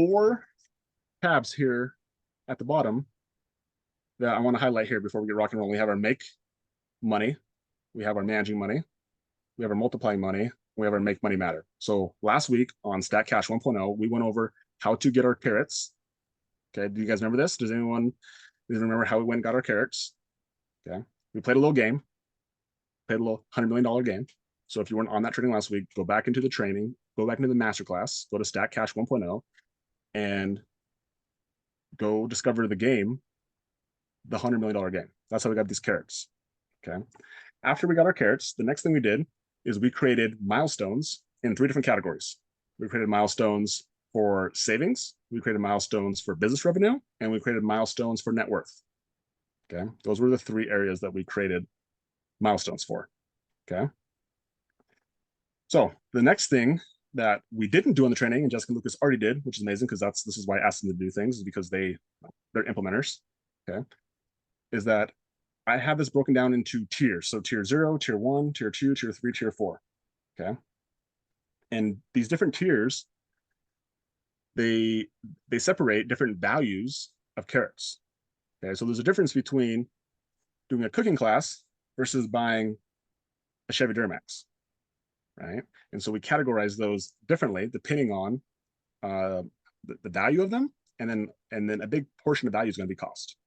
4 tabs here at the bottom that I want to highlight here before we get rock and roll. We have our make money, we have our managing money, we have our multiplying money, we have our make money matter. So last week on Stat Cash 1.0, we went over how to get our carrots. Okay, do you guys remember this? Does anyone remember how we went and got our carrots? Okay, we played a little game, played a little $100 million game. So if you weren't on that training last week, go back into the training, go back into the masterclass, go to Stat Cash 1.0, and go discover the game, the $100 million game. That's how we got these carrots. Okay. After we got our carrots, the next thing we did is we created milestones in 3 different categories. We created milestones for savings, we created milestones for business revenue, and we created milestones for net worth. Okay. Those were the 3 areas that we created milestones for. Okay. So the next thing that we didn't do in the training, and Jessica and Lucas already did, which is amazing because this is why I asked them to do things, is because they're implementers. Okay. Is that I have this broken down into tiers. So tier 0, tier 1, tier 2, tier 3, tier 4. Okay. And these different tiers, they separate different values of carrots. Okay. So there's a difference between doing a cooking class versus buying a Chevy Duramax. Right. And so we categorize those differently depending on the value of them. And then a big portion of value is going to be cost.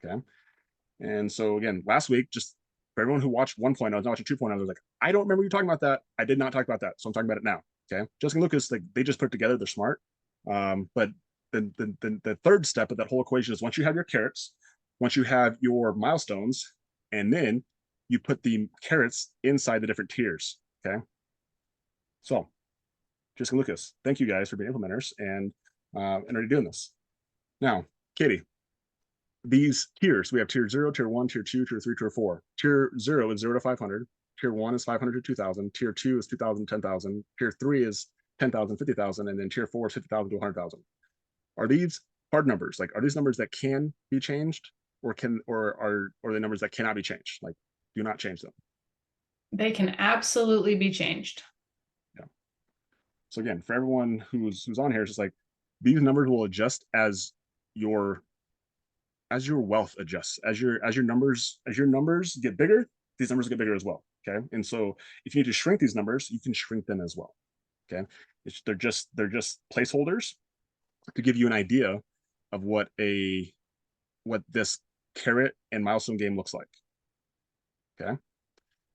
Okay. And so again, last week, just for everyone who watched 1.0, not watching 2.0, I was like, I don't remember you talking about that. I did not talk about that. So I'm talking about it now. Okay. Jessica and Lucas, like they just put it together. They're smart. But the third step of that whole equation is once you have your carrots, once you have your milestones, and then you put the carrots inside the different tiers. Okay. So Jessica and Lucas, thank you guys for being implementers and already doing this. Now, Katie, these tiers, we have tier 0, tier 1, tier 2, tier 3, tier 4. Tier 0 is 0 to 500. Tier 1 is 500 to 2,000. Tier 2 is 2,000 to 10,000. Tier 3 is 10,000, 50,000. And then tier 4 is 50,000 to 100,000. Are these hard numbers? Like, are these numbers that can be changed or are the numbers that cannot be changed? Like, do not change them. They can absolutely be changed. Yeah. So again, for everyone who's on here, it's just like these numbers will adjust as your wealth adjusts, as your numbers get bigger, these numbers get bigger as well. Okay. And so if you need to shrink these numbers, you can shrink them as well. Okay. They're just placeholders to give you an idea of what this carrot and milestone game looks like. Okay.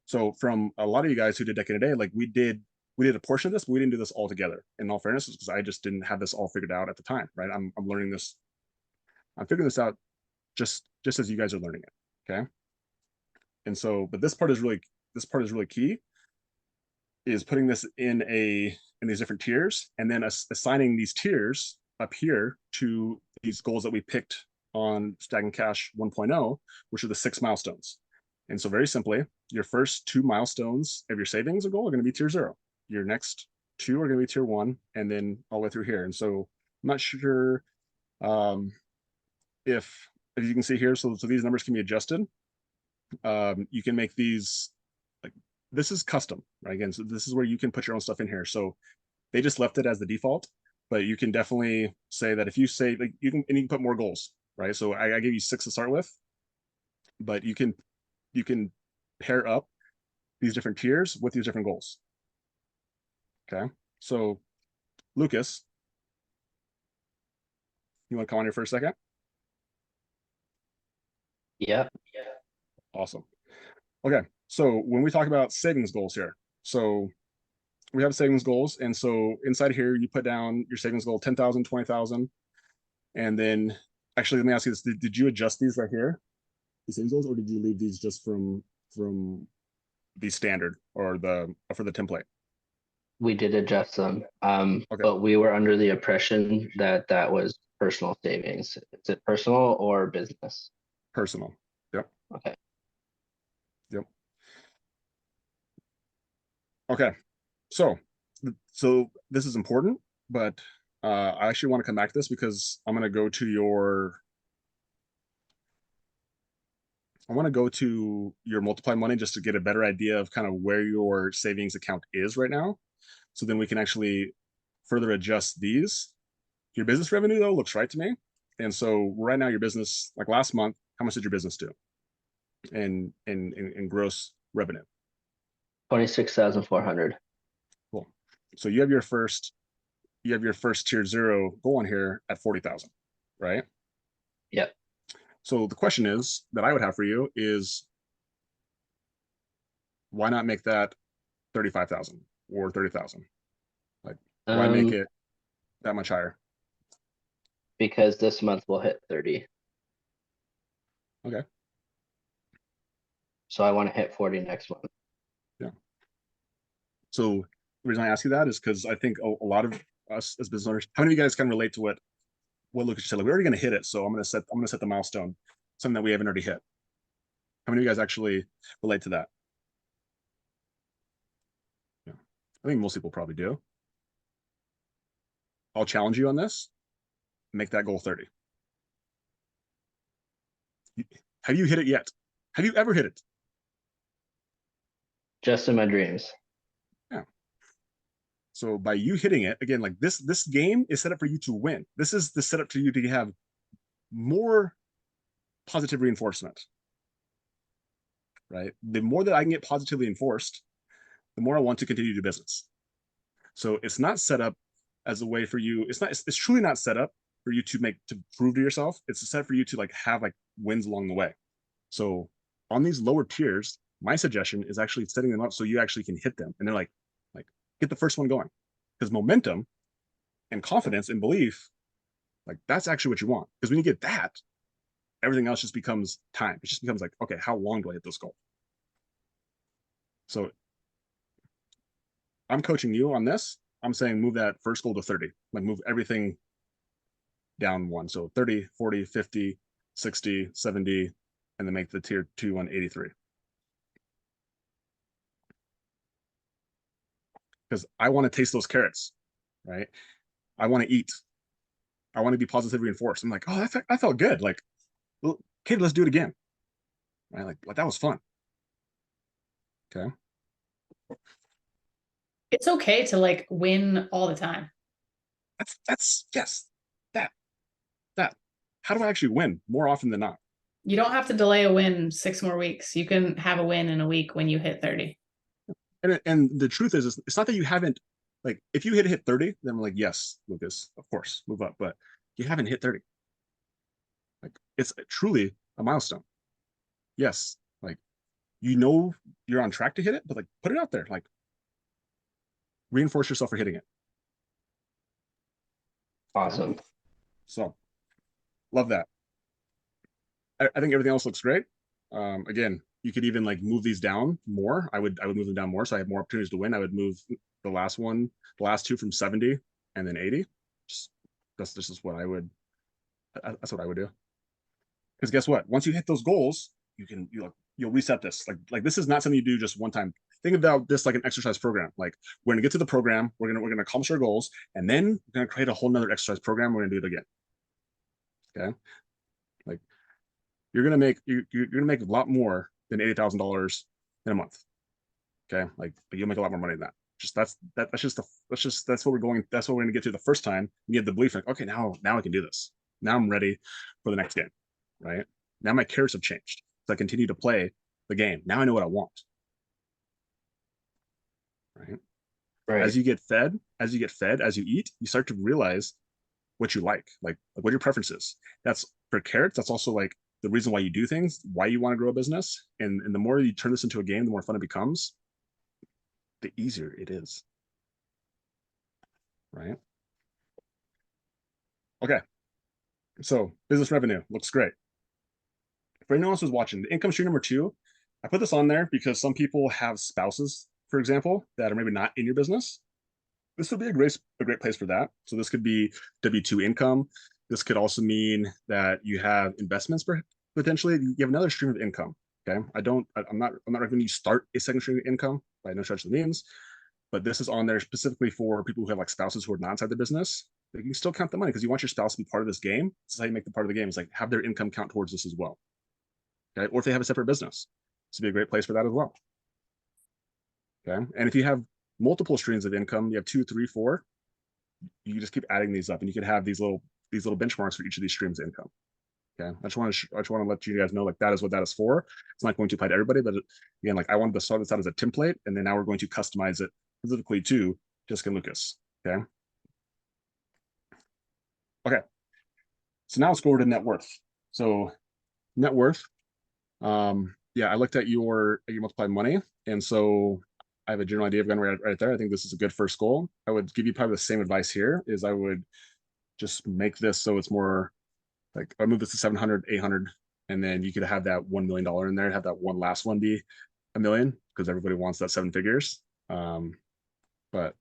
So from a lot of you guys who did Decade a Day, like we did a portion of this, but we didn't do this all together. In all fairness, because I just didn't have this all figured out at the time, right? I'm learning this. I'm figuring this out just as you guys are learning it. Okay. And so, but this part is really key, is putting this in these different tiers and then assigning these tiers up here to these goals that we picked on Stacking Cash 1.0, which are the 6 milestones. And so very simply, your first 2 milestones of your savings goal are going to be tier 0. Your next 2 are going to be tier 1, and then all the way through here. And so I'm not sure if you can see here, so these numbers can be adjusted. You can make these, like, this is custom, right? Again, so this is where you can put your own stuff in here. So they just left it as the default, but you can definitely say that if you say, like, you can put more goals, right? So I gave you 6 to start with, but you can pair up these different tiers with these different goals. Okay. So Lucas, you want to come on here for a second? Yeah. Awesome. Okay. So when we talk about savings goals here, so we have savings goals. And so inside here, you put down your savings goal, 10,000, 20,000. And then actually, let me ask you this. Did you adjust these right here, the savings goals, or did you leave these just from the standard or for the template? We did adjust them, Okay. but we were under the impression that that was personal savings. Is it personal or business? Personal. Yep. Okay. Yep. Okay. So this is important, but I actually want to come back to this because I want to go to your multiply money just to get a better idea of kind of where your savings account is right now. So then we can actually further adjust these Your business revenue though looks right to me. And so right now your business, like last month, how much did your business do in gross revenue? 26,400. Cool. So you have your first tier 0 goal on here at 40,000, right? Yep. So the question is that I would have for you is, why not make that 35,000 or 30,000? Like, why make it that much higher? Because this month we'll hit 30. Okay. So I want to hit 40 next month. Yeah. So the reason I ask you that is because I think a lot of us as business owners, how many of you guys can relate to what Lucas said? Like, we're already going to hit it, so I'm going to set the milestone, something that we haven't already hit. How many of you guys actually relate to that? Yeah, I think most people probably do. I'll challenge you on this. Make that goal 30. Have you hit it yet? Have you ever hit it? Just in my dreams. Yeah. So by you hitting it, again, like this game is set up for you to win. This is the setup for you to have more positive reinforcement, right? The more that I can get positively enforced, the more I want to continue to do business. So it's not set up as a way for you. It's truly not set up for you to prove to yourself. It's set up for you to like have like wins along the way. So on these lower tiers, my suggestion is actually setting them up so you actually can hit them. And they're like get the first one going. Because momentum and confidence and belief, like that's actually what you want. Because when you get that, everything else just becomes time. It just becomes like, okay, how long do I hit this goal? So I'm coaching you on this. I'm saying move that first goal to 30. Like move everything down one. So 30, 40, 50, 60, 70, and then make the tier 2 one 83. Because I want to taste those carrots, right? I want to eat. I want to be positively reinforced. I'm like, oh, I felt good. Like, well, okay, let's do it again. Right? Like that was fun. Okay. It's okay to like win all the time. That's yes. That. How do I actually win more often than not? You don't have to delay a win 6 more weeks. You can have a win in a week when you hit 30. And the truth is, it's not that you haven't, like, if you hit 30, then I'm like, yes, Lucas, of course, move up. But you haven't hit 30. Like, it's truly a milestone. Yes, like, you're on track to hit it, but like, put it out there. Like, reinforce yourself for hitting it. Awesome. Okay? So, love that. I think everything else looks great. Again, you could even like move these down more. I would move them down more so I have more opportunities to win. I would move the last 2 from 70 and then 80. That's just what I would. That's what I would do. Because guess what? Once you hit those goals, you'll reset this. Like this is not something you do just one time. Think about this like an exercise program. Like we're gonna get to the program, we're gonna accomplish our goals, and then we're gonna create a whole nother exercise program. We're gonna do it again. Okay, like you're gonna make a lot more than $80,000 in a month. Okay, like you'll make a lot more money than that. Just that's what we're going. That's what we're gonna get to the first time. You have the belief like, okay, now I can do this. Now I'm ready for the next game. Right now, my carrots have changed. So I continue to play the game. Now I know what I want. Right. Right. As you get fed, as you eat, you start to realize what you like what your preference is. That's for carrots. That's also like the reason why you do things, why you want to grow a business. And the more you turn this into a game, the more fun it becomes, the easier it is. Right. Okay. So business revenue looks great. For anyone else who's watching, the income stream number 2, I put this on there because some people have spouses, for example, that are maybe not in your business. This would be a great place for that. So this could be W-2 income. This could also mean that you have investments potentially. You have another stream of income. Okay. I'm not recommending you start a second stream of income by no stretch of the means, but this is on there specifically for people who have like spouses who are not inside the business. You can still count the money because you want your spouse to be part of this game. This is how you make the part of the game, is like have their income count towards this as well. Okay. Or if they have a separate business, this would be a great place for that as well. Okay. And if you have multiple streams of income, you have 2, 3, 4, you just keep adding these up, and you could have these little benchmarks for each of these streams of income. Okay, I just want to let you guys know, like, that is what that is for. It's not going to apply to everybody, but again, like, I wanted to start this out as a template, and then now we're going to customize it specifically to Jessica and Lucas. Okay. Okay. So now let's go over to net worth. So net worth. Yeah, I looked at your multiplied money, and so I have a general idea of going right there. I think this is a good first goal. I would give you probably the same advice here. Is I would just make this so it's more like, I move this to 700, 800, and then you could have that $1 million in there, have that one last one be $1 million, because everybody wants that 7 figures. But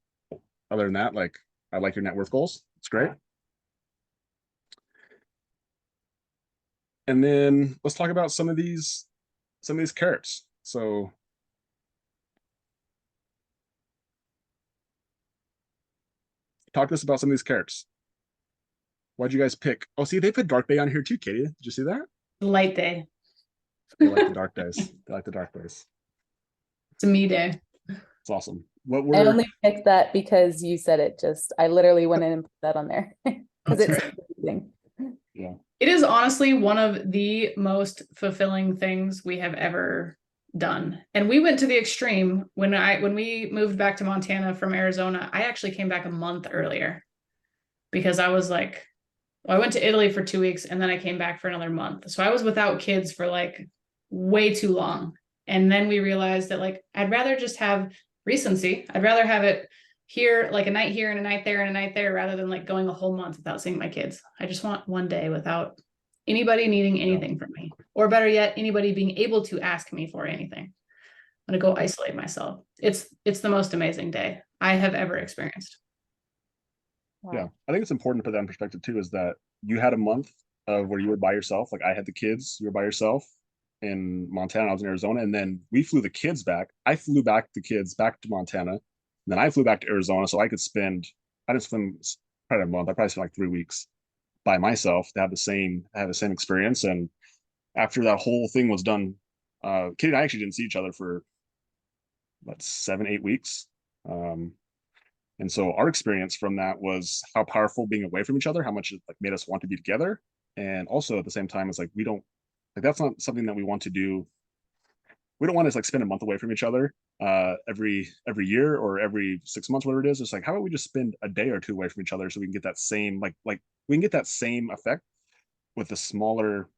other than that, like, I like your net worth goals. It's great. And then let's talk about some of these carrots. So talk to us about some of these carrots. Why'd you guys pick? Oh, see, they put Dark Day on here too, Katie. Did you see that? Light day. They like the dark days. They like the dark days. It's a me day. It's awesome. What I were only picked that because you said it. I literally went in and put that on there because it's amazing. yeah. It is honestly one of the most fulfilling things we have ever done. And we went to the extreme when we moved back to Montana from Arizona. I actually came back a month earlier because I was like, well, I went to Italy for 2 weeks and then I came back for another month. So I was without kids for like way too long. And then we realized that, like, I'd rather just have recency. I'd rather have it here, like a night here and a night there and a night there, rather than like going a whole month without seeing my kids. I just want one day without anybody needing anything from me, or better yet, anybody being able to ask me for anything. I'm gonna go isolate myself. It's the most amazing day I have ever experienced. Wow. Yeah, I think it's important to put that in perspective too, is that you had a month of where you were by yourself. Like, I had the kids, you were by yourself in Montana, I was in Arizona, and then we flew the kids back. I flew back the kids back to Montana, and then I flew back to Arizona, so I didn't spend probably a month. I probably spent like 3 weeks by myself to have the same experience. And after that whole thing was done, Katie and I actually didn't see each other for what, 7-8 weeks. And so our experience from that was how powerful being away from each other, how much it like made us want to be together. And also at the same time, it's like, we don't, like, that's not something that we want to do. We don't want to like spend a month away from each other every year or every 6 months, whatever it is. It's like, how about we just spend a day or two away from each other so we can get that same like we can get that same effect with a smaller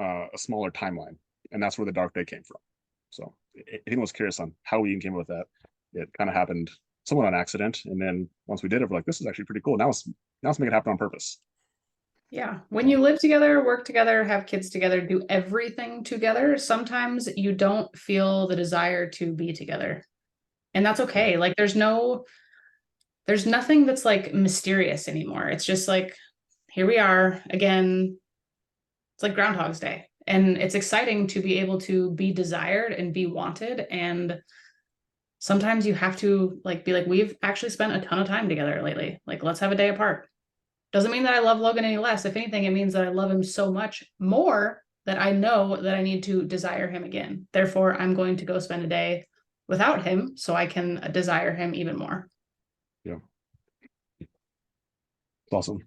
timeline. And that's where the dark day came from. So anyone was curious on how we even came up with that, it kind of happened somewhat on accident. And then once we did it, we're like, this is actually pretty cool. Now let's make it happen on purpose. Yeah. When you live together, work together, have kids together, do everything together, sometimes you don't feel the desire to be together. And that's okay. Like, there's nothing that's like mysterious anymore. It's just like, here we are again. It's like Groundhog's Day. And it's exciting to be able to be desired and be wanted. And sometimes you have to like be like, we've actually spent a ton of time together lately. Like, let's have a day apart. Doesn't mean that I love Logan any less. If anything, it means that I love him so much more that I know that I need to desire him again. Therefore, I'm going to go spend a day without him so I can desire him even more. Yeah. It's awesome.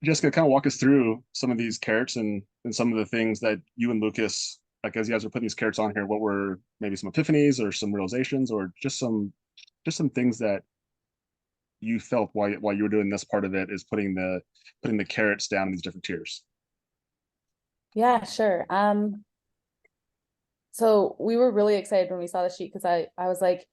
Jessica, kind of walk us through some of these carrots and some of the things that you and Lucas, like, as you guys were putting these carrots on here, what were maybe some epiphanies or some realizations or just some things that you felt while you were doing this part of it, is putting the carrots down in these different tiers. Yeah, sure. So we were really excited when we saw the sheet because I was like,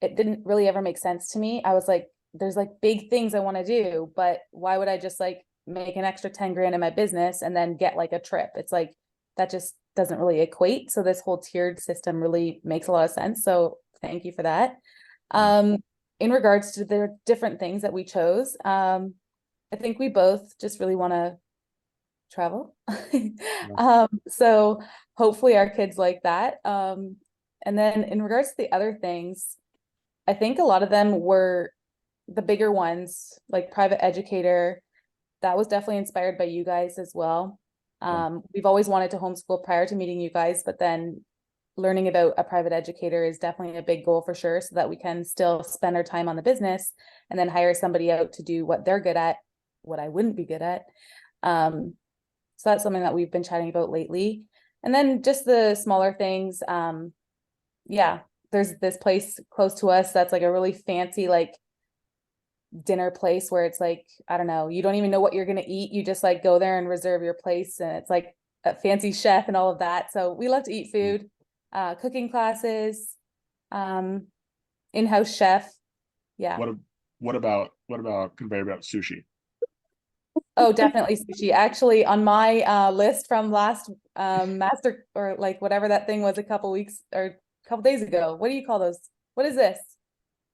it didn't really ever make sense to me. I was like, there's like big things I want to do, but why would I just like make an extra 10 grand in my business and then get like a trip? It's like, that just doesn't really equate. So this whole tiered system really makes a lot of sense. So thank you for that. In regards to the different things that we chose, I think we both just really want to travel. So hopefully our kids like that. And then in regards to the other things, I think a lot of them were the bigger ones, like private educator. That was definitely inspired by you guys as well. We've always wanted to homeschool prior to meeting you guys, but then learning about a private educator is definitely a big goal for sure, so that we can still spend our time on the business and then hire somebody out to do what they're good at, what I wouldn't be good at. So that's something that we've been chatting about lately. And then just the smaller things. Yeah, there's this place close to us that's like a really fancy like dinner place where it's like, I don't know, you don't even know what you're gonna eat. You just like go there and reserve your place, and it's like a fancy chef and all of that. So we love to eat food, cooking classes, in-house chef. Yeah. What about conveyor belt sushi? Oh, definitely sushi. Actually, on my list from last master, or like whatever that thing was a couple weeks or a couple days ago. What do you call those? What is this?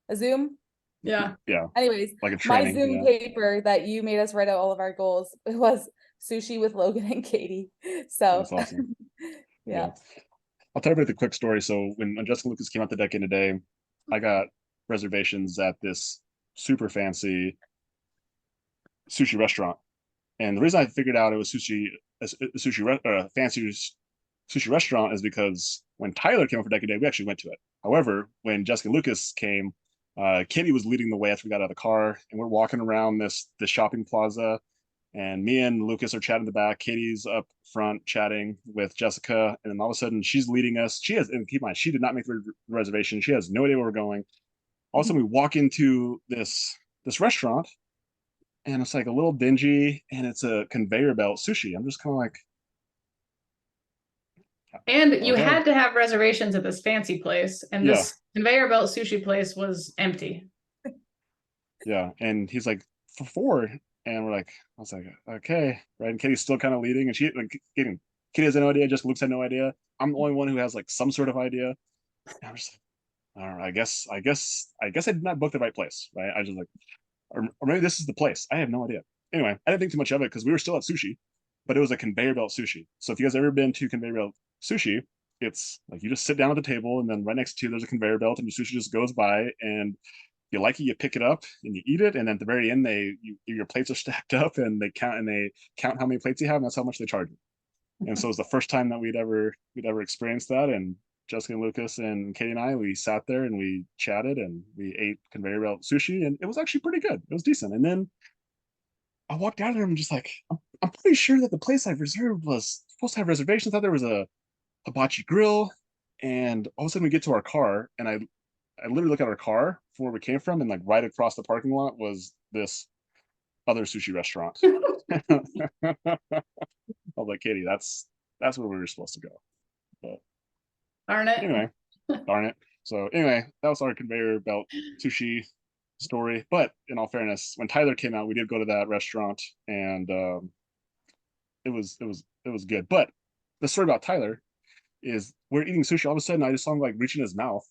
A Zoom? Yeah. Yeah, Anyways, like a my training. Zoom Yeah. paper that you made us write out all of our goals, it was sushi with Logan and Katie. So That's awesome. yeah. I'll tell you about the quick story. So when Jessica Lucas came out the decade today, I got reservations at this super fancy sushi restaurant. And the reason I figured out it was a fancy sushi restaurant is because when Tyler came over for Decade Day, we actually went to it. However, when Jessica Lucas came, Katie was leading the way after we got out of the car, and we're walking around this shopping plaza, and me and Lucas are chatting in the back. Katie's up front chatting with Jessica, and then all of a sudden she's leading us. She has, and keep in mind, she did not make the reservation. She has no idea where we're going. All of a sudden, we walk into this restaurant, and it's like a little dingy, and it's a conveyor belt sushi. I'm just kind of like, And you okay. had to have reservations at this fancy place, and Yeah. this conveyor belt sushi place was empty. Yeah, and he's like, for four, and we're like, I was like, okay, right. And Katie's still kind of leading, and Katie has no idea. Just Luke's had no idea. I'm the only one who has like some sort of idea. And I'm just like, all right, I guess I did not book the right place, right? I just like, or maybe this is the place. I have no idea. Anyway, I didn't think too much of it because we were still at sushi, but it was a conveyor belt sushi. So if you guys ever been to conveyor belt sushi, it's like you just sit down at the table, and then right next to you there's a conveyor belt, and your sushi just goes by, and you like it, you pick it up and you eat it, and then at the very end your plates are stacked up, and they count how many plates you have, and that's how much they charge you. And so it was the first time that we'd ever experienced that. And Jessica and Lucas and Katie and I, we sat there and we chatted and we ate conveyor belt sushi, and it was actually pretty good. It was decent. And then I walked out of there and I'm just like, I'm pretty sure that the place I reserved was supposed to have reservations. I thought there was a hibachi grill. And all of a sudden we get to our car, and I literally look at our car from where we came from, and like right across the parking lot was this other sushi restaurant. I was like, Katie, that's where we were supposed to go. But Darn it. anyway, darn it. So anyway, that was our conveyor belt sushi story. But in all fairness, when Tyler came out, we did go to that restaurant, and it was good. But the story about Tyler is we're eating sushi. All of a sudden, I just saw him like reaching his mouth,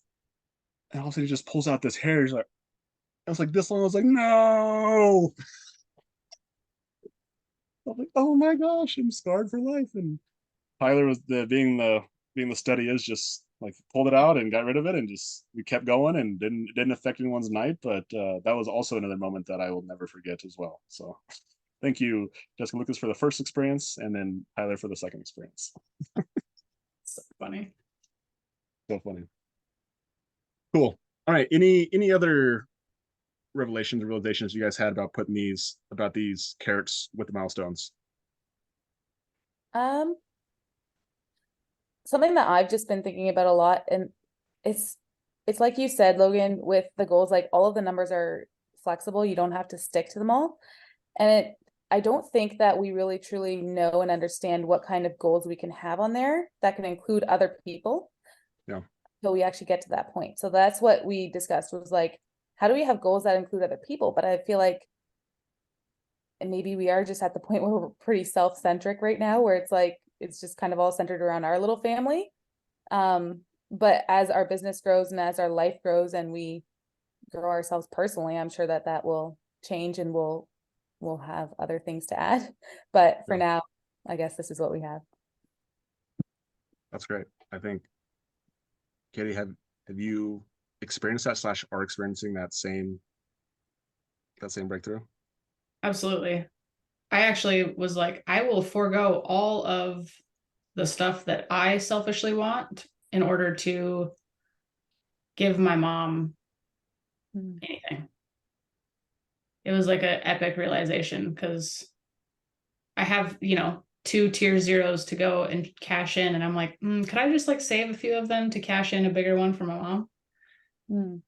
and all of a sudden he just pulls out this hair. He's like, I was like this long. I was like, no. I was like, oh my gosh, I'm scarred for life. And Tyler was being the study is, just like pulled it out and got rid of it, and just we kept going, and didn't affect anyone's night. But that was also another moment that I will never forget as well. So thank you, Jessica Lucas, for the first experience, and then Tyler for the second experience. So funny. So funny. Cool. All right. Any other revelations or realizations you guys had about these carrots with the milestones? Something that I've just been thinking about a lot, and it's like you said, Logan, with the goals, like all of the numbers are flexible. You don't have to stick to them all. And I don't think that we really truly know and understand what kind of goals we can have on there that can include other people. Yeah. So we actually get to that point. So that's what we discussed, was like, how do we have goals that include other people? But I feel like, and maybe we are just at the point where we're pretty self-centric right now, where it's like, it's just kind of all centered around our little family. But as our business grows and as our life grows and we grow ourselves personally, I'm sure that will change, and we'll have other things to add. But for now, I guess this is what we have. That's great. I think, Katie, have you experienced that / are experiencing that same breakthrough? Absolutely. I actually was like, I will forego all of the stuff that I selfishly want in order to give my mom Mm. anything. It was like an epic realization because I have, 2 tier zeros to go and cash in. And I'm like, could I just like save a few of them to cash in a bigger one for my mom? Mm.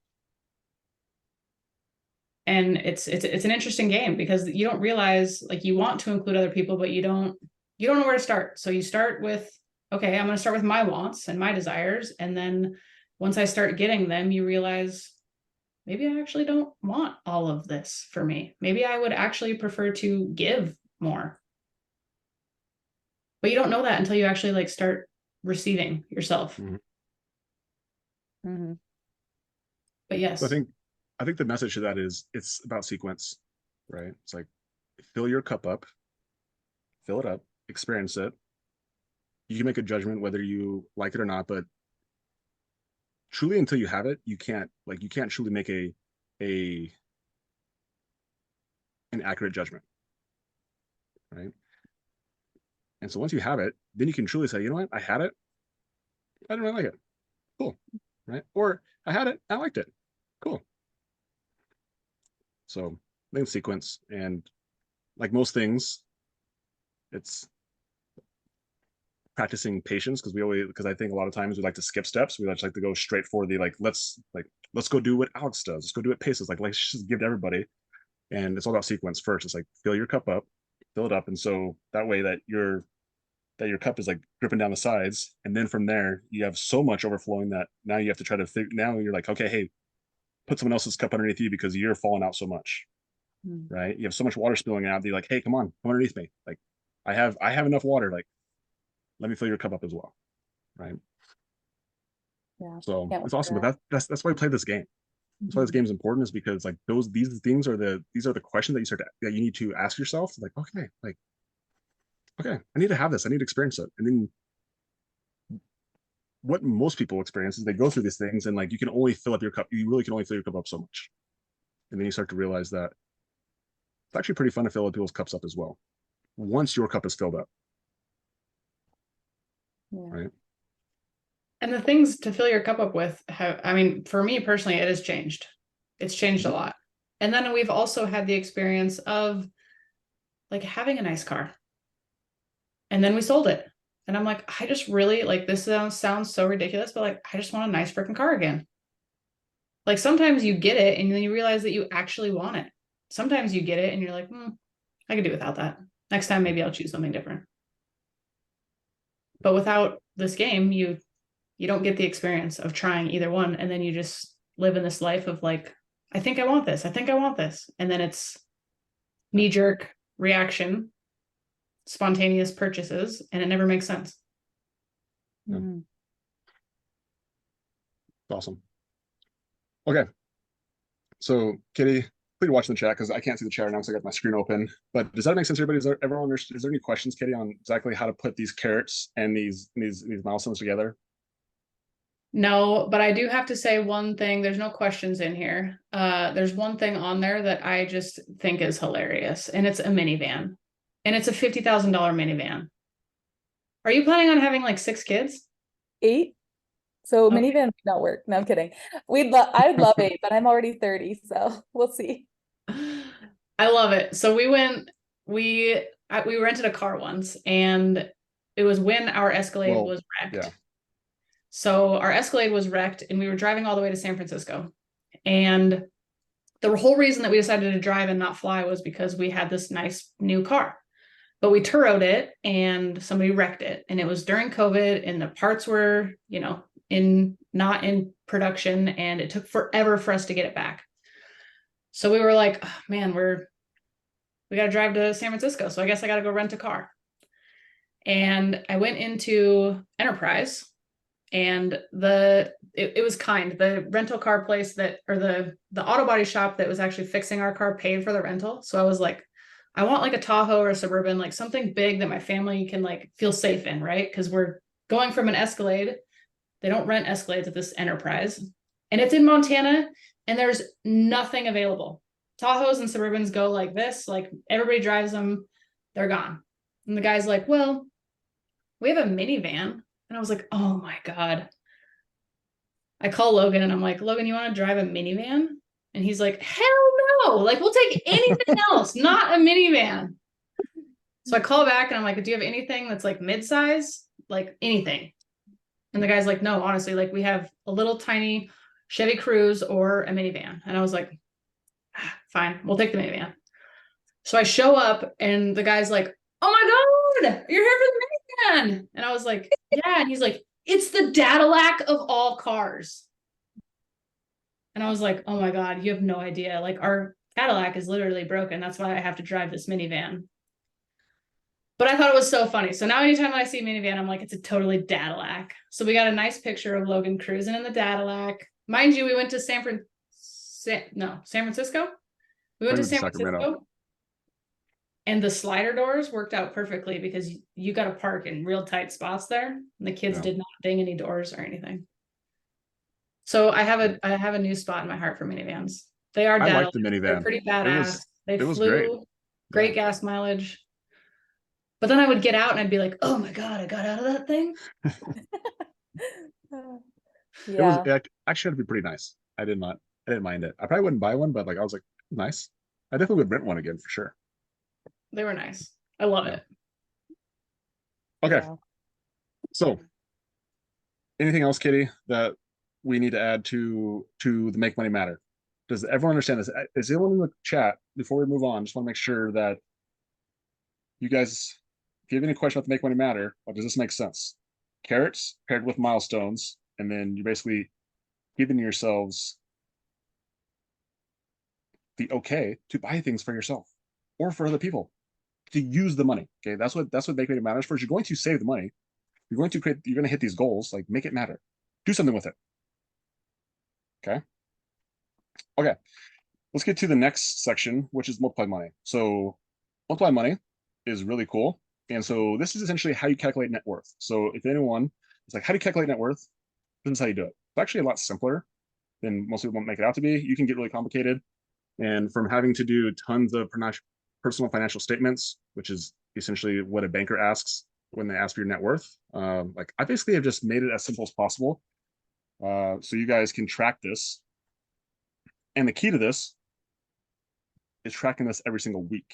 And it's an interesting game because you don't realize, like, you want to include other people, but you don't know where to start. So you start with, okay, I'm going to start with my wants and my desires. And then once I start getting them, you realize maybe I actually don't want all of this for me. Maybe I would actually prefer to give more. But you don't know that until you actually like start receiving yourself. Mhm. But yes. So I think the message to that is it's about sequence, right? It's like fill your cup up, fill it up, experience it. You can make a judgment whether you like it or not, but truly until you have it, you can't truly make a an accurate judgment, right? And so once you have it, then you can truly say, you know what, I had it, I didn't really like it, cool, right? Or I had it, I liked it, cool. So I think sequence, and like most things, it's practicing patience because I think a lot of times we like to skip steps. We like to go straight for the let's go do what Alex does. Let's go do what Pace is like. Let's just give to everybody. And it's all about sequence first. It's like fill your cup up, fill it up, and so that way that your cup is like dripping down the sides, and then from there you have so much overflowing that now you have to try to figure. Now you're like, okay, hey, put someone else's cup underneath you because you're falling out so much, right? You have so much water spilling out that you're like, hey, come on, come underneath me. Like, I have enough water. Like, let me fill your cup up as well, right? Yeah. So Can't it's wait awesome. for But that's why we play this game. That's why this game is important, is because like these things are the questions that that you need to ask yourself. Like, okay, I need to have this. I need to experience it. And then what most people experience is they go through these things and like you can only fill up your cup. You really can only fill your cup up so much. And then you start to realize that it's actually pretty fun to fill other people's cups up as well. Once your cup is filled up. Yeah. Right. And the things to fill your cup up with for me personally, it has changed. It's changed a lot. And then we've also had the experience of like having a nice car. And then we sold it. And I'm like, I just really like, this sounds so ridiculous, but like, I just want a nice freaking car again. Like sometimes you get it and then you realize that you actually want it. Sometimes you get it and you're like, I could do without that. Next time, maybe I'll choose something different. But without this game, you don't get the experience of trying either one. And then you just live in this life of like, I think I want this. I think I want this. And then it's knee-jerk reaction, spontaneous purchases, and it never makes sense. Mhm. Awesome. Okay. So Kitty, please watch the chat because I can't see the chat now because I got my screen open. But does that make sense, everybody? Is there any questions, Kitty, on exactly how to put these carrots and these milestones together? No, but I do have to say one thing. There's no questions in here. There's one thing on there that I just think is hilarious, and it's a minivan. And it's a $50,000 minivan. Are you planning on having like 6 kids? 8. So Okay. minivan would not work. No, I'm kidding. I would love 8, but I'm already 30, so we'll see. I love it. So we rented a car once, and it was when our Escalade was wrecked. Yeah. So our Escalade was wrecked, and we were driving all the way to San Francisco. And the whole reason that we decided to drive and not fly was because we had this nice new car. But we Turo'd it and somebody wrecked it. And it was during COVID and the parts were, not in production, and it took forever for us to get it back. So we were like, oh, man, we got to drive to San Francisco. So I guess I got to go rent a car. And I went into Enterprise, and it was kind. The rental car place the auto body shop that was actually fixing our car paid for the rental. So I was like, I want like a Tahoe or a Suburban, like something big that my family can like feel safe in, right? Because we're going from an Escalade. They don't rent Escalades at this Enterprise. And it's in Montana, and there's nothing available. Tahoes and Suburbans go like this, like everybody drives them, they're gone. And the guy's like, well, we have a minivan. And I was like, oh my God. I call Logan and I'm like, Logan, you want to drive a minivan? And he's like, hell no. Like, we'll take anything else, not a minivan. So I call back and I'm like, do you have anything that's like mid-size? Like anything? And the guy's like, no, honestly, like we have a little tiny Chevy Cruze or a minivan. And I was like, fine, we'll take the minivan. So I show up and the guy's like, oh my God, you're here for the minivan. And I was like, yeah. And he's like, it's the Cadillac of all cars. And I was like, oh my God, you have no idea. Like our Cadillac is literally broken. That's why I have to drive this minivan. But I thought it was so funny. So now anytime I see minivan, I'm like, it's a totally Cadillac. So we got a nice picture of Logan cruising in the Cadillac. Mind you, we went to San Francisco. We went to San Francisco. And the slider doors worked out perfectly because you got to park in real tight spots there. And the kids did not ding any doors or anything. So I have a new spot in my heart for minivans. They are I like the minivan. They're pretty badass. It was great. Great gas mileage. But then I would get out and I'd be like, oh my God, I got out of that thing. Yeah. It actually had to be pretty nice. I didn't mind it. I probably wouldn't buy one, but like I was like, nice. I definitely would rent one again for sure. They were nice. I love it. Okay. Yeah. So anything else, Kitty, that we need to add to the Make Money Matter? Does everyone understand this? Is anyone in the chat, before we move on, just want to make sure that you guys, if you have any question about the Make Money Matter, does this make sense? Carrots paired with milestones, and then you're basically giving yourselves the okay to buy things for yourself or for other people, to use the money. Okay, that's what Make Money Matters for. You're going to save the money. You're going to hit these goals. Like, make it matter. Do something with it. Okay. Let's get to the next section, which is multiply money. So multiply money is really cool. And so this is essentially how you calculate net worth. So if anyone is like, how do you calculate net worth? This is how you do it. It's actually a lot simpler than most people make it out to be. You can get really complicated. And from having to do tons of personal financial statements, which is essentially what a banker asks when they ask for your net worth. Like, I basically have just made it as simple as possible. So you guys can track this. And the key to this is tracking this every single week,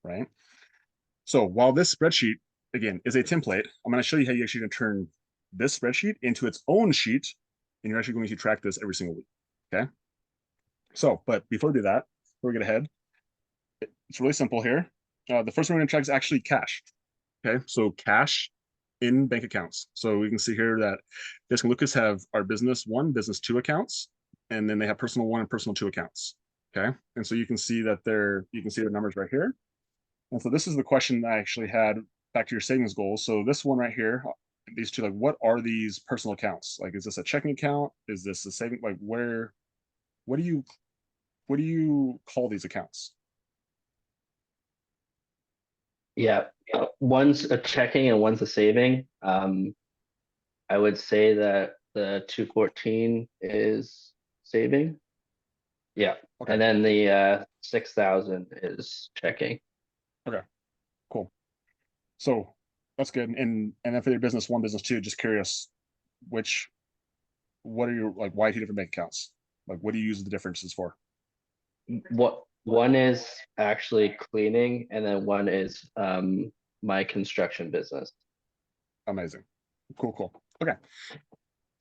right? So while this spreadsheet, again, is a template, I'm going to show you how you actually can turn this spreadsheet into its own sheet, and you're actually going to track this every single week, okay? So, but before we do that, before we get ahead, it's really simple here. The first one we're going to track is actually cash, okay? So cash in bank accounts. So we can see here that Jessica and Lucas have our business 1, business 2 accounts, and then they have personal 1 and personal 2 accounts, okay? And so you can see that you can see their numbers right here. And so this is the question I actually had back to your savings goals. So this one right here, these two, like, what are these personal accounts? Like, is this a checking account? Is this a saving? Like, what do you call these accounts? Yeah, one's a checking and one's a saving. I would say that the 214 is saving. Yeah, Okay. and then the 6,000 is checking. Okay, cool. So that's good. And then for your business 1, business 2, just curious, what are your, like, why 2 different bank accounts? Like, what do you use the differences for? What one is actually cleaning, and then one is my construction business. Amazing. Cool. Okay.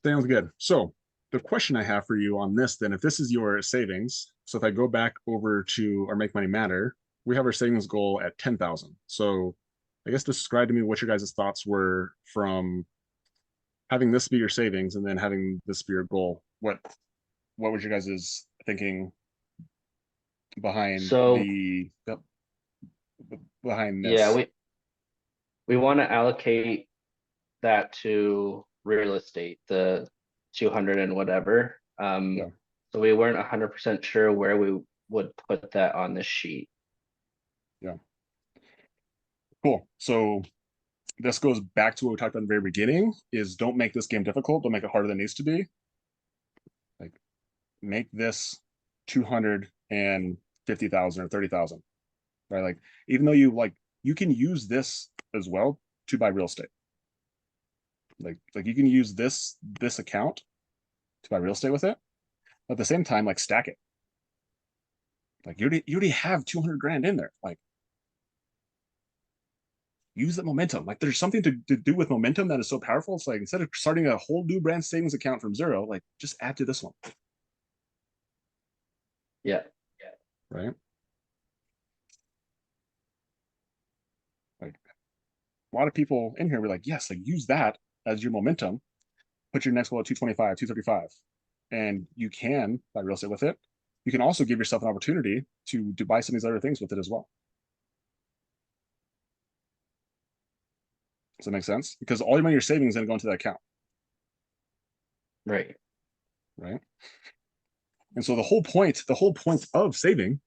Sounds good. So the question I have for you on this, then, if this is your savings, so if I go back over to our Make Money Matter, we have our savings goal at 10,000. So I guess describe to me what your guys' thoughts were from having this be your savings and then having this be your goal. What was your guys' thinking behind behind this? Yeah, we want to allocate that to real estate, the 200 and whatever. So we weren't 100% sure where we would put that on the sheet. Yeah. Cool. So this goes back to what we talked about in the very beginning, is don't make this game difficult. Don't make it harder than it needs to be. Like, make this 250,000 or 30,000, right? Like, even though you can use this as well to buy real estate. Like you can use this account to buy real estate with it. But at the same time, like stack it. Like you already have 200 grand in there. Like use that momentum. Like there's something to do with momentum that is so powerful. It's like instead of starting a whole new brand savings account from zero, like just add to this one. Yeah. Right. Like a lot of people in here were like, yes, like use that as your momentum. Put your next goal at 225, 235. And you can buy real estate with it. You can also give yourself an opportunity to buy some of these other things with it as well. Does that make sense? Because all your money you're saving is going to go into that account. Right. Right. And so the whole point of saving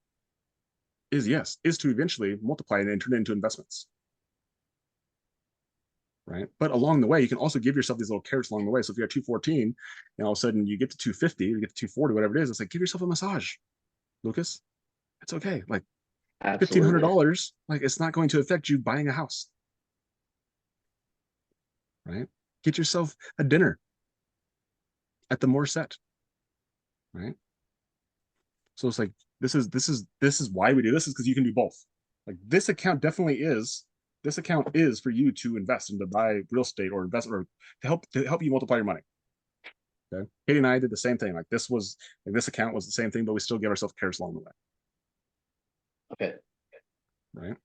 is to eventually multiply it and turn it into investments. Right. But along the way, you can also give yourself these little carrots along the way. So if you're at 214 and all of a sudden you get to 250, you get to 240, whatever it is, it's like give yourself a massage, Lucas. It's okay. Like Absolutely. $1,500, like it's not going to affect you buying a house. Right. Get yourself a dinner at the Moore set. Right. So it's like this is why we do this, is because you can do both. Like this account is for you to invest and to buy real estate or invest or to help you multiply your money. Okay. Katie and I did the same thing. Like this account was the same thing, but we still give ourselves carrots along the way. Okay. Right.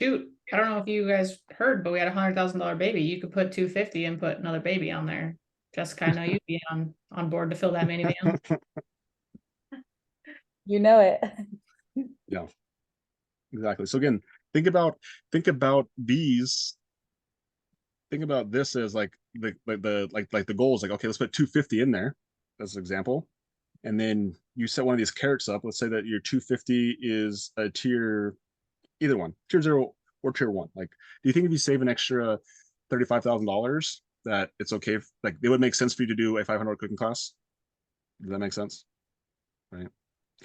Shoot, I don't know if you guys heard, but we had $100,000 baby. You could put 250 and put another baby on there. Jessica, I know you'd be on board to fill that minivan. You know it. Yeah. Exactly. So again, think about these. Think about this as like the goals. Like, okay, let's put 250 in there as an example. And then you set one of these carrots up. Let's say that your 250 is a tier, either one, tier 0 or tier 1. Like, do you think if you save an extra $35,000 that it's okay? Like, it would make sense for you to do a 500 cooking class? Does that make sense? Right.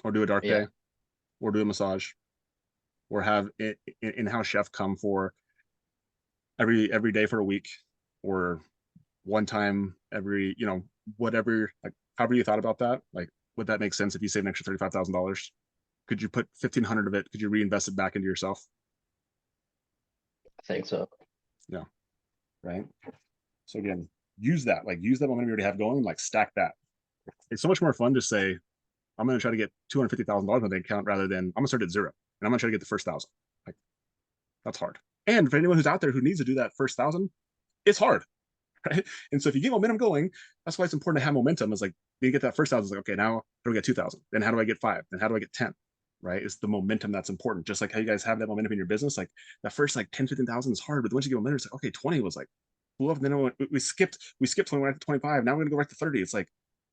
Or do a dark day, or do a massage, or have an in-house chef come for every day for a week, or one time every, whatever, like however you thought about that. Like, would that make sense if you save an extra $35,000? Could you put 1,500 of it? Could you reinvest it back into yourself? I think so. Yeah. Right. So again, use that momentum you already have going, like stack that. It's so much more fun to say, I'm going to try to get $250,000 in the bank account rather than I'm going to start at zero and I'm going to try to get the first 1,000. Like that's hard. And for anyone who's out there who needs to do that first 1,000, it's hard. Right. And so if you get momentum going, that's why it's important to have momentum. Is like you get that first 1,000, is like, okay, now how do I get 2,000? Then how do I get 5? Then how do I get 10? Right. It's the momentum that's important. Just like how you guys have that momentum in your business. Like that first like 10, 15,000 is hard, but once you get momentum, it's like, okay, 20 was like, cool. And then we skipped 20, we're at 25. Now we're going to go right to 30. It's like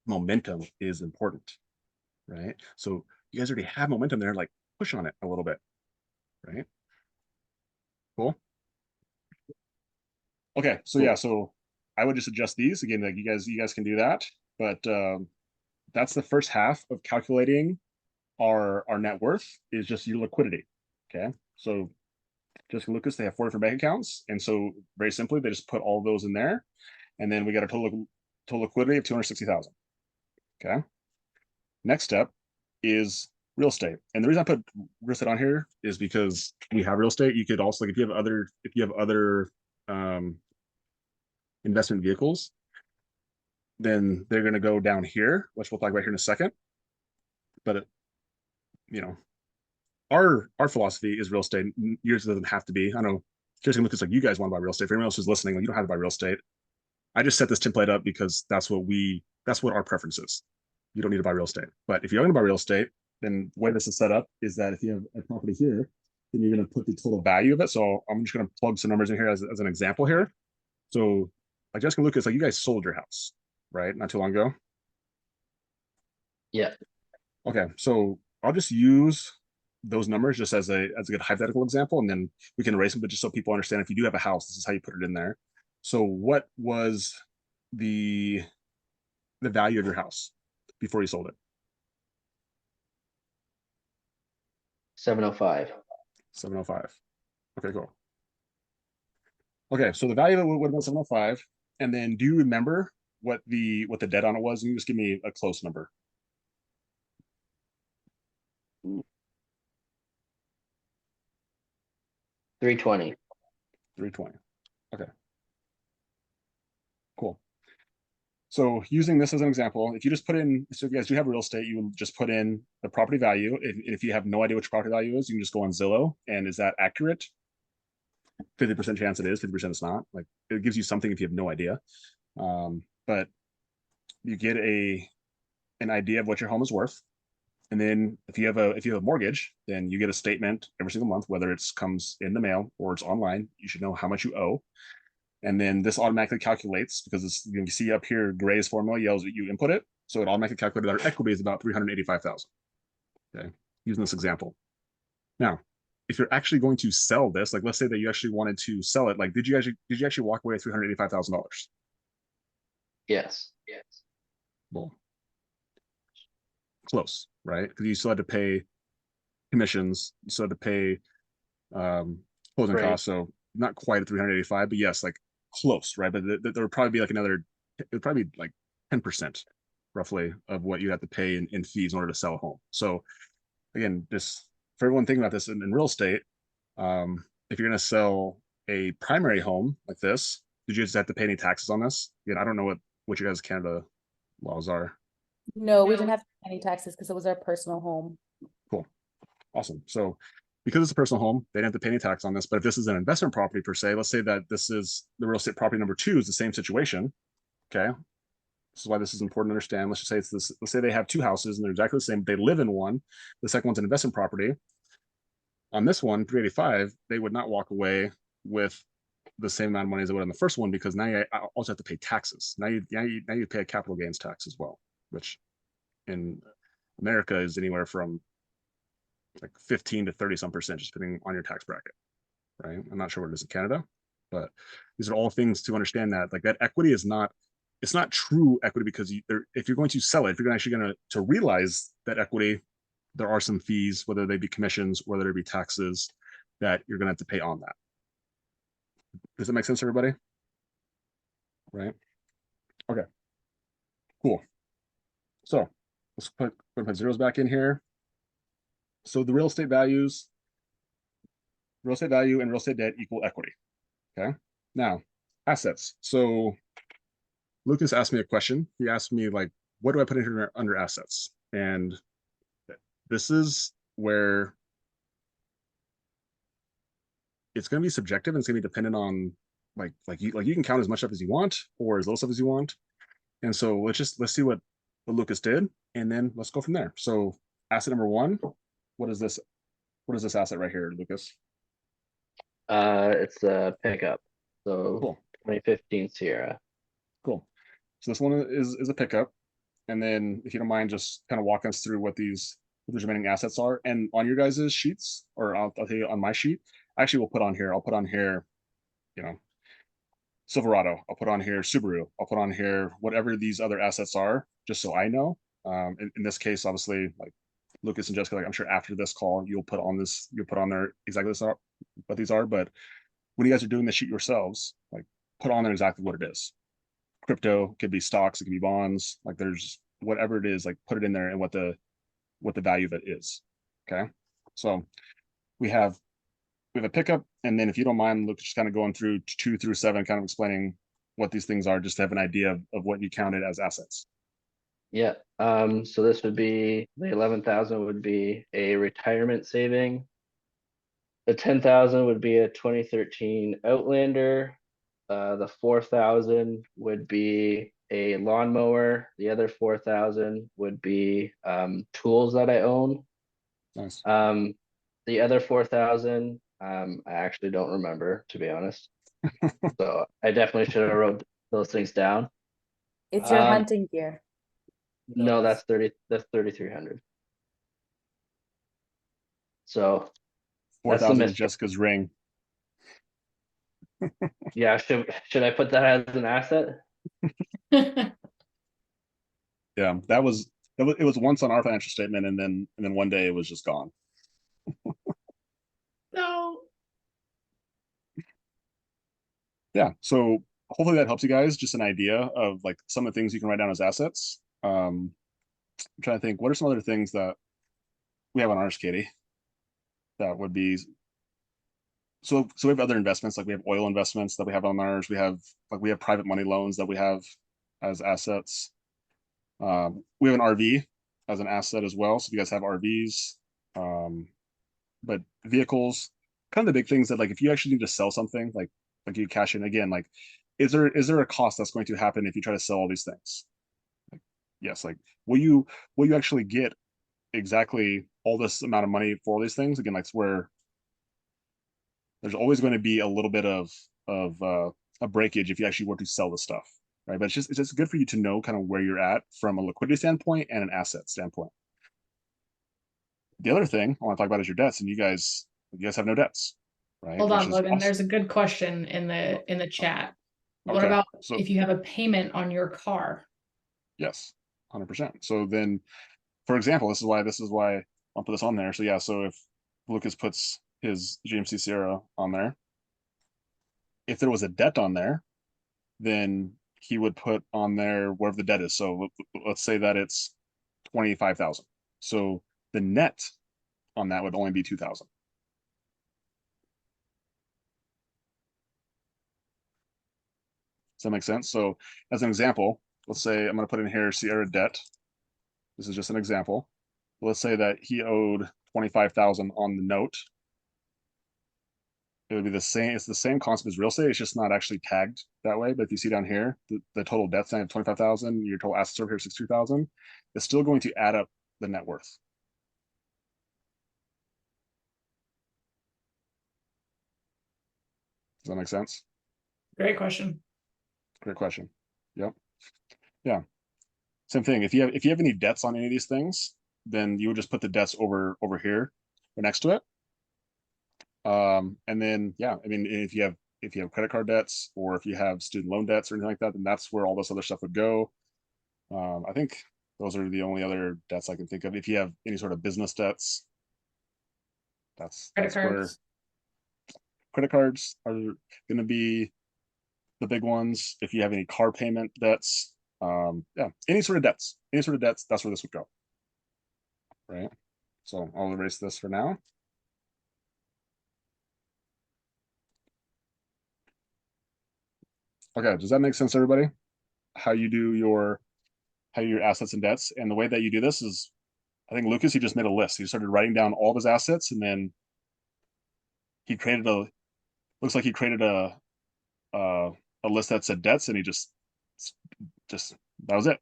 momentum is important. Right. So you guys already have momentum there, like push on it a little bit. Right. Cool. Okay. So yeah, so I would just adjust these again. Like you guys can do that, but that's the first half of calculating our net worth, is just your liquidity. Okay. So just Lucas, they have 4 different bank accounts. And so very simply, they just put all those in there. And then we got a total liquidity of 260,000. Okay. Next step is real estate. And the reason I put real estate on here is because we have real estate. You could also, like, if you have other investment vehicles, then they're going to go down here, which we'll talk about here in a second. But our philosophy is real estate. Yours doesn't have to be. I know just gonna look at like you guys want to buy real estate. For anyone else who's listening, like, you don't have to buy real estate. I just set this template up because that's what our preference is. You don't need to buy real estate. But if you're going to buy real estate, then the way this is set up is that if you have a property here, then you're going to put the total value of it. So I'm just going to plug some numbers in here as an example here. So like Jessica and Lucas, like you guys sold your house, right? Not too long ago. Yeah. Okay. So I'll just use those numbers just as a good hypothetical example, and then we can erase them, but just so people understand, if you do have a house, this is how you put it in there. So what was the value of your house before you sold it? 705. 705. Okay, cool. Okay, so the value of it would have been 705. And then do you remember what the debt on it was, and you just give me a close number. 320. 320. Okay. Cool. So using this as an example, if you just put in, so if you guys do have real estate, you will just put in the property value. If you have no idea what your property value is, you can just go on Zillow, and is that accurate? 50% chance it is, 50% it's not. Like, it gives you something if you have no idea. But you get an idea of what your home is worth. And then if you have a mortgage, then you get a statement every single month, whether it's comes in the mail or it's online. You should know how much you owe. And then this automatically calculates, because it's, you see up here, Gray's formula yells that you input it. So it automatically calculated that our equity is about 385,000. Okay, using this example. Now, if you're actually going to sell this, like let's say that you actually wanted to sell it, like did you actually walk away with $385,000? Yes. Well, close, right? Because you still had to pay commissions, you still had to pay closing Right. costs. So not quite at 385, but yes, like close, right? But there would probably be like another, it would probably be like 10% roughly of what you have to pay in fees in order to sell a home. So again, just for everyone thinking about this in real estate, if you're going to sell a primary home like this, did you just have to pay any taxes on this? Again, I don't know what your guys' Canada laws are. No, we didn't have to pay any taxes because it was our personal home. Cool. Awesome. So because it's a personal home, they didn't have to pay any tax on this. But if this is an investment property per se, let's say that this is the real estate property number 2 is the same situation. Okay. This is why this is important to understand. Let's just say it's this, let's say they have 2 houses and they're exactly the same. They live in one. The second one's an investment property. On this one, 385, they would not walk away with the same amount of money as they would on the first one, because now you also have to pay taxes. Now you pay a capital gains tax as well, which in America is anywhere from like 15 to 30 some percent, just depending on your tax bracket, right? I'm not sure what it is in Canada, but these are all things to understand, that like that equity is not, it's not true equity, because if you're going to sell it, if you're actually going to realize that equity, there are some fees, whether they be commissions, whether they be taxes, that you're going to have to pay on that. Does that make sense, everybody? Right? Okay. Cool. So let's put zeros back in here. So the real estate value and real estate debt equal equity. Okay. Now, assets. So Lucas asked me a question. He asked me, like, what do I put in here under assets? And this is where it's going to be subjective, and it's going to be dependent on like you can count as much stuff as you want or as little stuff as you want. And so let's see what Lucas did, and then let's go from there. So asset number 1, what is this asset right here, Lucas? It's a pickup. So Cool. 2015 Sierra. Cool. So this one is a pickup. And then if you don't mind, just kind of walk us through what these remaining assets are. And on your guys' sheets, or I'll tell you on my sheet, actually I'll put on here, you know, Silverado, I'll put on here Subaru, I'll put on here whatever these other assets are, just so I know. In this case, obviously, like Lucas and Jessica, like I'm sure after this call, you'll put on there exactly what these are. But when you guys are doing the sheet yourselves, like put on there exactly what it is. Crypto, could be stocks, it could be bonds, like there's whatever it is, like put it in there and what the value of it is. Okay. So we have a pickup, and then if you don't mind, look, just kind of going through 2 through 7, kind of explaining what these things are, just to have an idea of what you counted as assets. Yeah. So this would be the 11,000 would be a retirement saving. The 10,000 would be a 2013 Outlander. The 4,000 would be a lawnmower. The other 4,000 would be tools that I own. Nice. The other 4,000, I actually don't remember, to be honest. So I definitely should have wrote those things down. It's your hunting gear. No, that's 3,300. So 4,000 is Jessica's ring. yeah, should I put that as an asset? Yeah, it was once on our financial statement, and then one day it was just gone. No. Yeah. So hopefully that helps you guys, just an idea of like some of the things you can write down as assets. I'm trying to think, what are some other things that we have on ours, Katie? That would be, so we have other investments, like we have oil investments that we have on ours. We have private money loans that we have as assets. We have an RV as an asset as well. So if you guys have RVs, but vehicles, kind of the big things that like if you actually need to sell something, like you cash in again, like is there a cost that's going to happen if you try to sell all these things? Like, yes, like will you actually get exactly all this amount of money for all these things? Again, like it's where there's always going to be a little bit of a breakage if you actually were to sell the stuff, right? But it's just good for you to know kind of where you're at from a liquidity standpoint and an asset standpoint. The other thing I want to talk about is your debts, and you guys have no debts, right? Hold Which on, is Logan. awesome. There's a good question in the chat. What Okay, about so if you have a payment on your car? yes, 100%. So then, for example, this is why I'll put this on there. So yeah, so if Lucas puts his GMC Sierra on there, if there was a debt on there, then he would put on there wherever the debt is. So let's say that it's 25,000. So the net on that would only be 2,000. Does that make sense? So as an example, let's say I'm going to put in here Sierra debt. This is just an example. Let's say that he owed 25,000 on the note. It would be the same. It's the same concept as real estate. It's just not actually tagged that way. But if you see down here, the total debt sign of 25,000, your total assets over here 62,000, it's still going to add up the net worth. Does that make sense? Great question. Great question. Yep. Yeah. Same thing. If you have any debts on any of these things, then you would just put the debts over here or next to it. And then yeah, I mean, if you have credit card debts or if you have student loan debts or anything like that, then that's where all this other stuff would go. I think those are the only other debts I can think of. If you have any sort of business debts, that's where credit cards are going to be the big ones. If you have any car payment debts, yeah, any sort of debts, that's where this would go. Right. So I'll erase this for now. Okay, does that make sense, everybody? How you do your assets and debts, and the way that you do this is, I think Lucas, he just made a list. He started writing down all of his assets, and then he created looks like he created a list that said debts, and he just that was it.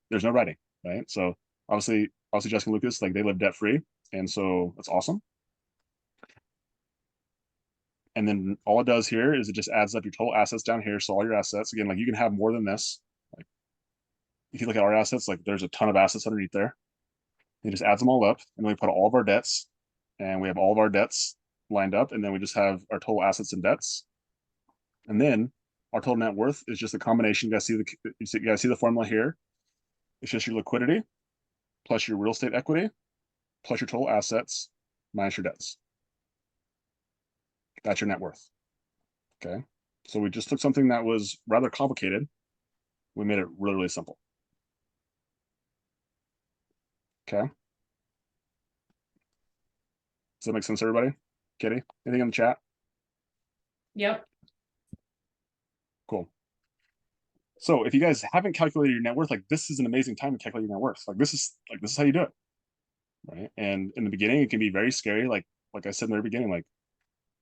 There's no writing, right? So obviously Jessica and Lucas, like they live debt free, and so that's awesome. And then all it does here is it just adds up your total assets down here. So all your assets, again, like you can have more than this. Like if you look at our assets, like there's a ton of assets underneath there. It just adds them all up, and then we put all of our debts, and we have all of our debts lined up, and then we just have our total assets and debts. And then our total net worth is just a combination. You guys see the formula here. It's just your liquidity plus your real estate equity plus your total assets minus your debts. That's your net worth. Okay. So we just took something that was rather complicated. We made it really, really simple. Okay. Does that make sense, everybody? Kitty, anything in the chat? Yep. Cool. So if you guys haven't calculated your net worth, like this is an amazing time to calculate your net worth. Like this is how you do it. Right. And in the beginning, it can be very scary. Like I said in the very beginning, like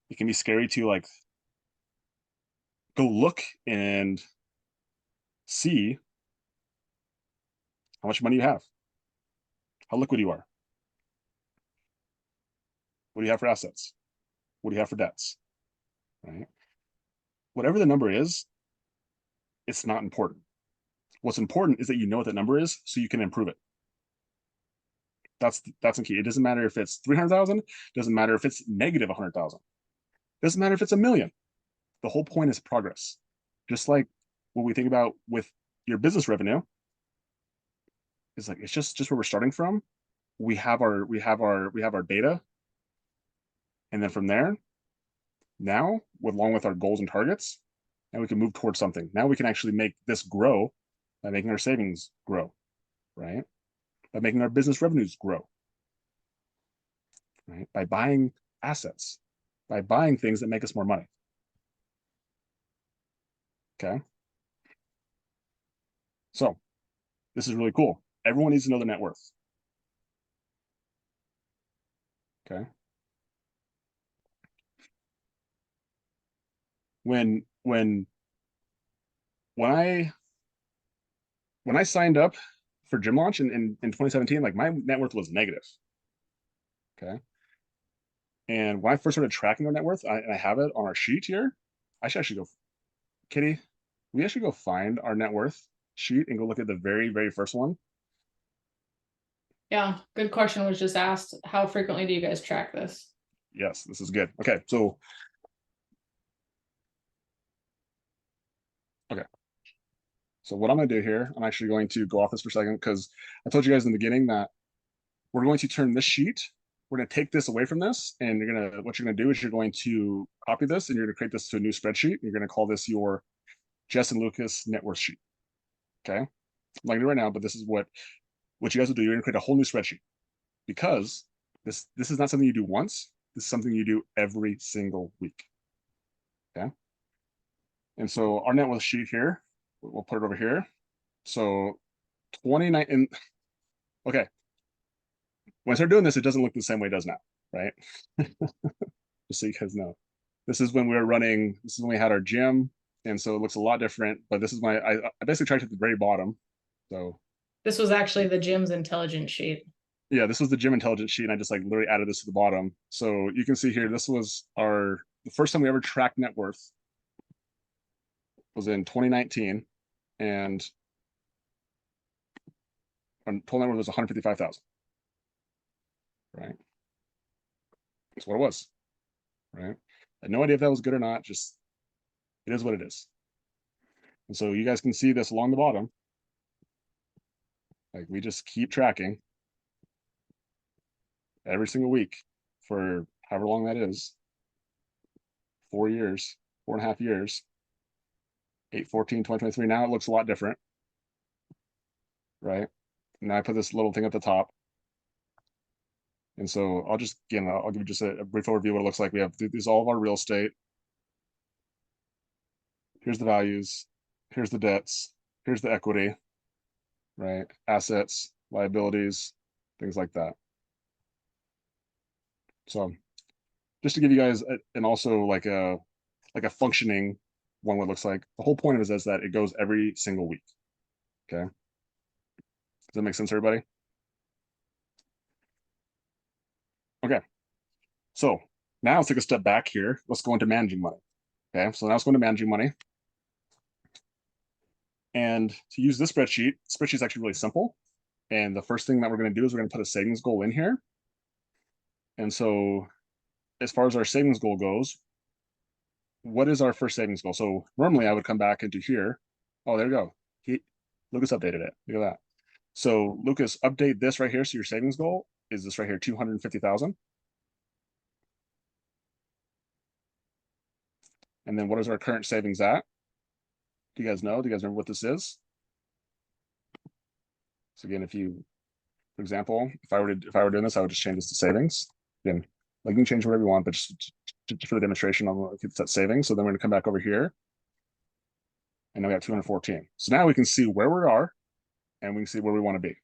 it can be scary to like go look and see how much money you have, how liquid you are. What do you have for assets? What do you have for debts? Right. Whatever the number is, it's not important. What's important is that you know what that number is so you can improve it. That's the key. It doesn't matter if it's 300,000, doesn't matter if it's negative 100,000. Doesn't matter if it's a million. The whole point is progress. Just like what we think about with your business revenue, it's like it's just where we're starting from. We have our data, and then from there, now along with our goals and targets, Now we can move towards something. Now we can actually make this grow by making our savings grow, right? By making our business revenues grow, right? By buying assets, by buying things that make us more money. Okay. So this is really cool. Everyone needs to know their net worth. Okay. When I signed up for Gym Launch in 2017, like my net worth was negative. Okay. And when I first started tracking our net worth, and I have it on our sheet here, I should actually go, Kitty, we actually go find our net worth sheet and go look at the very, very first one. Yeah, good question was just asked. How frequently do you guys track this? Yes, this is good. Okay, so what I'm going to do here, I'm actually going to go off this for a second because I told you guys in the beginning that we're going to turn this sheet, we're going to take this away from this, and what you're going to do is you're going to copy this and you're going to create this to a new spreadsheet. You're going to call this your Jess and Lucas net worth sheet. Okay, I'm not going to do it right now, but this is what you guys will do. You're going to create a whole new spreadsheet because this is not something you do once. This is something you do every single week. Okay, and so our net worth sheet here, we'll put it over here. So 29 and okay. When I start doing this, it doesn't look the same way it does now, right? Just so you guys know. This is when we were running, this is when we had our gym. And so it looks a lot different, but this is I basically tracked at the very bottom. So this was actually the gym's intelligence sheet. Yeah, this was the gym intelligence sheet. And I just like literally added this to the bottom. So you can see here, this was the first time we ever tracked net worth was in 2019. And our total net worth was 155,000. Right. That's what it was. Right. I had no idea if that was good or not. Just it is what it is. And so you guys can see this along the bottom. Like we just keep tracking every single week for however long that is. 4 years, 4.5 years, 8/14/2023. Now it looks a lot different. Right. Now I put this little thing at the top. And so I'll give you just a brief overview of what it looks like. We have these all of our real estate. Here's the values. Here's the debts. Here's the equity, right? Assets, liabilities, things like that. So just to give you guys and also like a functioning one, what it looks like. The whole point of it is that it goes every single week. Okay. Does that make sense, everybody? Okay. So now let's take a step back here. Let's go into managing money. Okay. So now let's go into managing money. And to use this spreadsheet is actually really simple. And the first thing that we're going to do is we're going to put a savings goal in here. And so as far as our savings goal goes, what is our first savings goal? So normally I would come back into here. Oh, there we go. Lucas updated it. Look at that. So Lucas, update this right here. So your savings goal is this right here, 250,000. And then what is our current savings at? Do you guys know? Do you guys remember what this is? So again, for example, if I were doing this, I would just change this to savings. Again, like you can change whatever you want, but just for the demonstration, I'll set savings. So then we're going to come back over here. And now we have 214. So now we can see where we are and we can see where we want to be.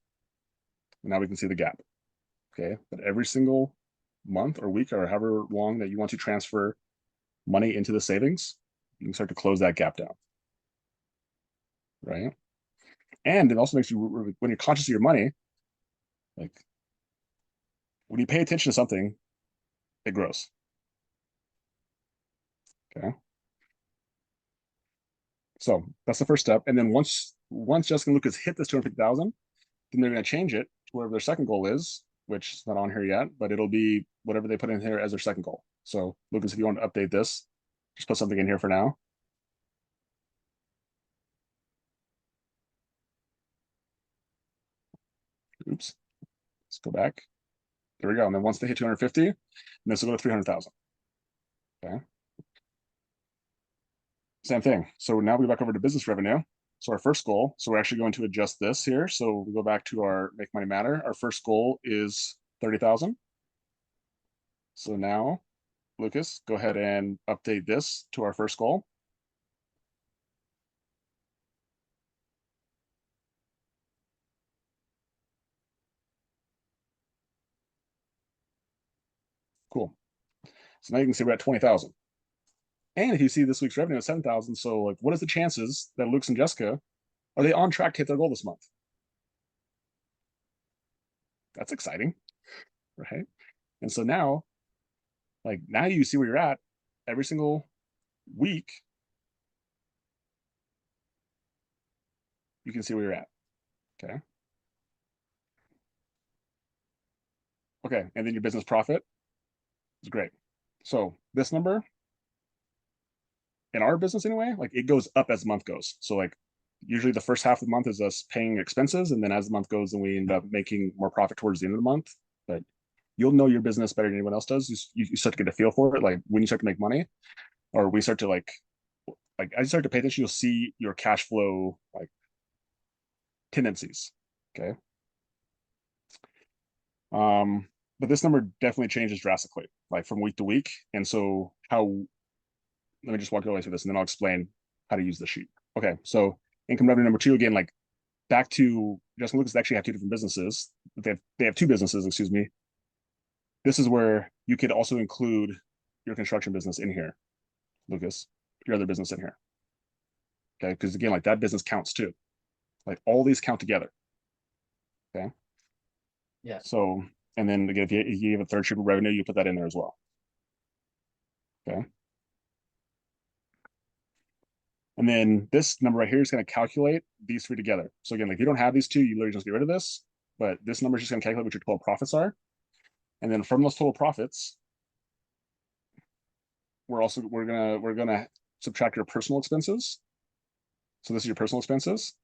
And now we can see the gap. Okay. But every single month or week or however long that you want to transfer money into the savings, you can start to close that gap down. Right. And it also makes you, when you're conscious of your money, like when you pay attention to something, it grows. Okay. So that's the first step. And then once Jessica and Lucas hit this 250,000, then they're going to change it to whatever their second goal is, which is not on here yet, but it'll be whatever they put in here as their second goal. So Lucas, if you want to update this, just put something in here for now. Oops. Let's go back. There we go. And then once they hit 250, and this will go to 300,000. Okay. same thing. So now we go back over to business revenue. So our first goal, so we're actually going to adjust this here. So we go back to our make money matter. Our first goal is 30,000. So now, Lucas, go ahead and update this to our first goal. Cool. So now you can see we're at 20,000. And if you see this week's revenue at 7,000, so like, what is the chances that Lucas and Jessica, are they on track to hit their goal this month? That's exciting, right? And so now, like now you see where you're at every single week. You can see where you're at. Okay. Okay. And then your business profit is great. So this number in our business anyway, like it goes up as the month goes. So like usually the first half of the month is us paying expenses. And then as the month goes, then we end up making more profit towards the end of the month. But you'll know your business better than anyone else does. You start to get a feel for it. Like when you start to make money, or we start to like as you start to pay attention, you'll see your cash flow like tendencies. Okay. But this number definitely changes drastically, like from week to week. And so let me just walk your way through this and then I'll explain how to use the sheet. Okay. So income revenue number 2, again, like back to Justin and Lucas actually have 2 different businesses. They have 2 businesses, excuse me. This is where you could also include your construction business in here, Lucas, your other business in here. Okay. Because again, like that business counts too. Like all these count together. Okay. Yeah. So, and then again, if you have a third stream of revenue, you put that in there as well. Okay. And then this number right here is going to calculate these 3 together. So again, like if you don't have these 2, you literally just get rid of this. But this number is just going to calculate what your total profits are. And then from those total profits, we're gonna subtract your personal expenses. So this is your personal expenses.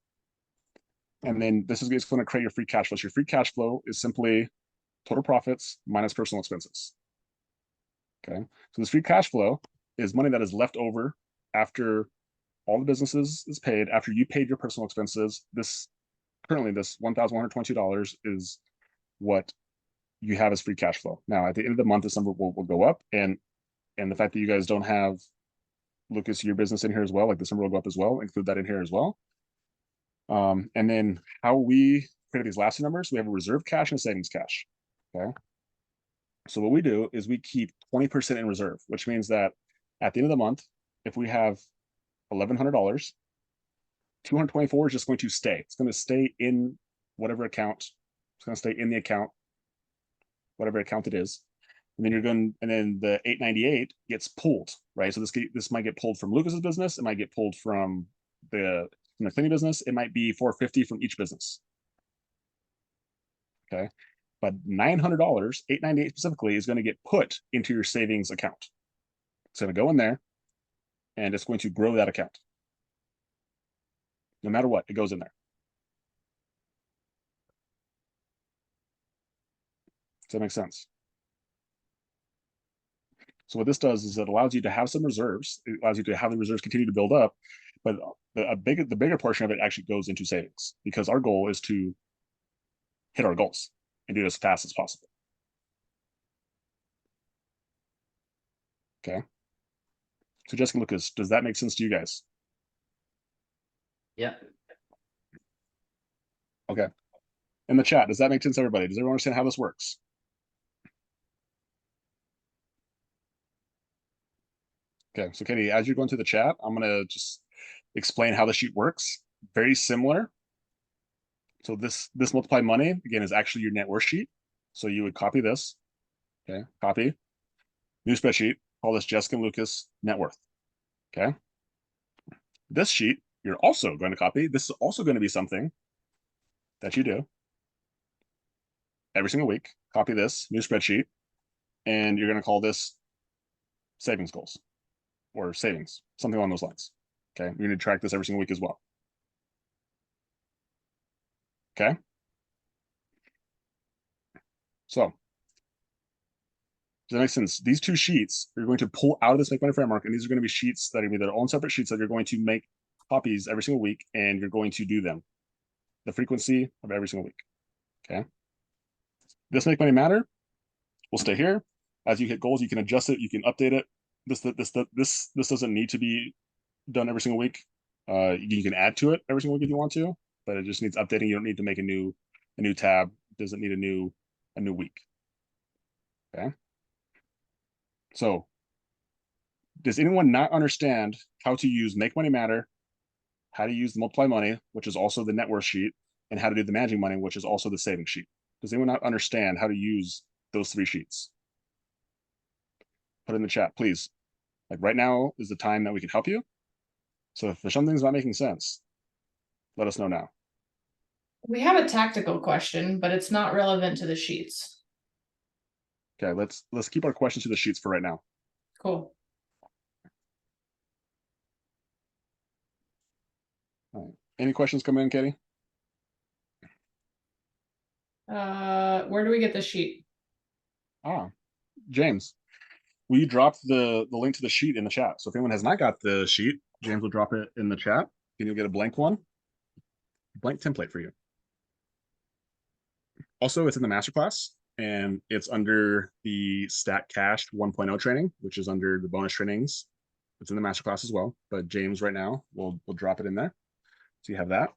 And then this is going to create your free cash flow. So your free cash flow is simply total profits minus personal expenses. Okay. So this free cash flow is money that is left over after all the businesses is paid, after you paid your personal expenses. Currently this $1,122 is what you have as free cash flow. Now at the end of the month, this number will go up, and the fact that you guys don't have Lucas, your business in here as well, like this number will go up as well, include that in here as well. And then how we create these last 2 numbers, we have a reserve cash and a savings cash. Okay. So what we do is we keep 20% in reserve, which means that at the end of the month, if we have $1,100, 224 is just going to stay. It's going to stay in whatever account. It's going to stay in the account, whatever account it is. And then the 898 gets pulled, right? So this might get pulled from Lucas's business. It might get pulled from the cleaning business. It might be 450 from each business. Okay. But $900, 898 specifically, is going to get put into your savings account. It's going to go in there and it's going to grow that account. No matter what, it goes in there. Does that make sense? So what this does is it allows you to have some reserves. It allows you to have the reserves continue to build up, but the bigger portion of it actually goes into savings, because our goal is to hit our goals and do it as fast as possible. Okay. So Jessica, Lucas, does that make sense to you guys? Yeah. Okay. In the chat, does that make sense to everybody? Does everyone understand how this works? Okay, so Katie, as you're going through the chat, I'm gonna just explain how the sheet works. Very similar. So this multiply money, again, is actually your net worth sheet. So you would copy this, okay, copy, new spreadsheet, call this Jessica and Lucas net worth, okay? This sheet, you're also going to copy. This is also going to be something that you do every single week. Copy this, new spreadsheet, and you're going to call this savings goals or savings, something along those lines, okay? You need to track this every single week as well, okay? So Does that make sense? These two sheets you're going to pull out of this Make Money framework, and these are going to be sheets that are going to be their own separate sheets that you're going to make copies every single week, and you're going to do them. The frequency of every single week. Okay. This Make Money Matter will stay here. As you hit goals, you can adjust it, you can update it. This doesn't need to be done every single week. You can add to it every single week if you want to, but it just needs updating. You don't need to make a new tab. It doesn't need a new week. Okay. So does anyone not understand how to use Make Money Matter, how to use the Multiply Money, which is also the net worth sheet, and how to do the Managing Money, which is also the saving sheet? Does anyone not understand how to use those three sheets? Put it in the chat, please. Like right now is the time that we can help you. So if there's something's not making sense, let us know now. We have a tactical question, but it's not relevant to the sheets. Okay, let's keep our questions to the sheets for right now. Cool. All right. Any questions come in, Katie? Where do we get the sheet? James, will you drop the link to the sheet in the chat? So if anyone has not got the sheet, James will drop it in the chat, and you'll get a blank template for you. Also, it's in the masterclass, and it's under the Stat Cash 1.0 training, which is under the bonus trainings. It's in the masterclass as well, but James right now will drop it in there. So you have that.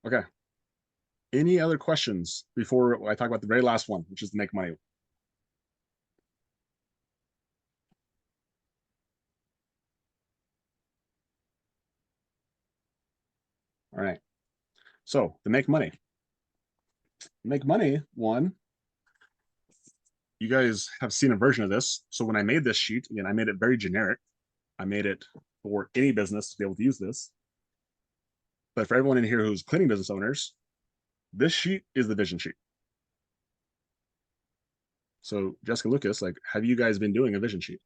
Okay. Any other questions before I talk about the very last one, which is the Make Money? All right. So the Make Money. Make Money one, you guys have seen a version of this. So when I made this sheet, again, I made it very generic. I made it for any business to be able to use this. But for everyone in here who's cleaning business owners, this sheet is the vision sheet. So Jessica Lucas, like, have you guys been doing a vision sheet?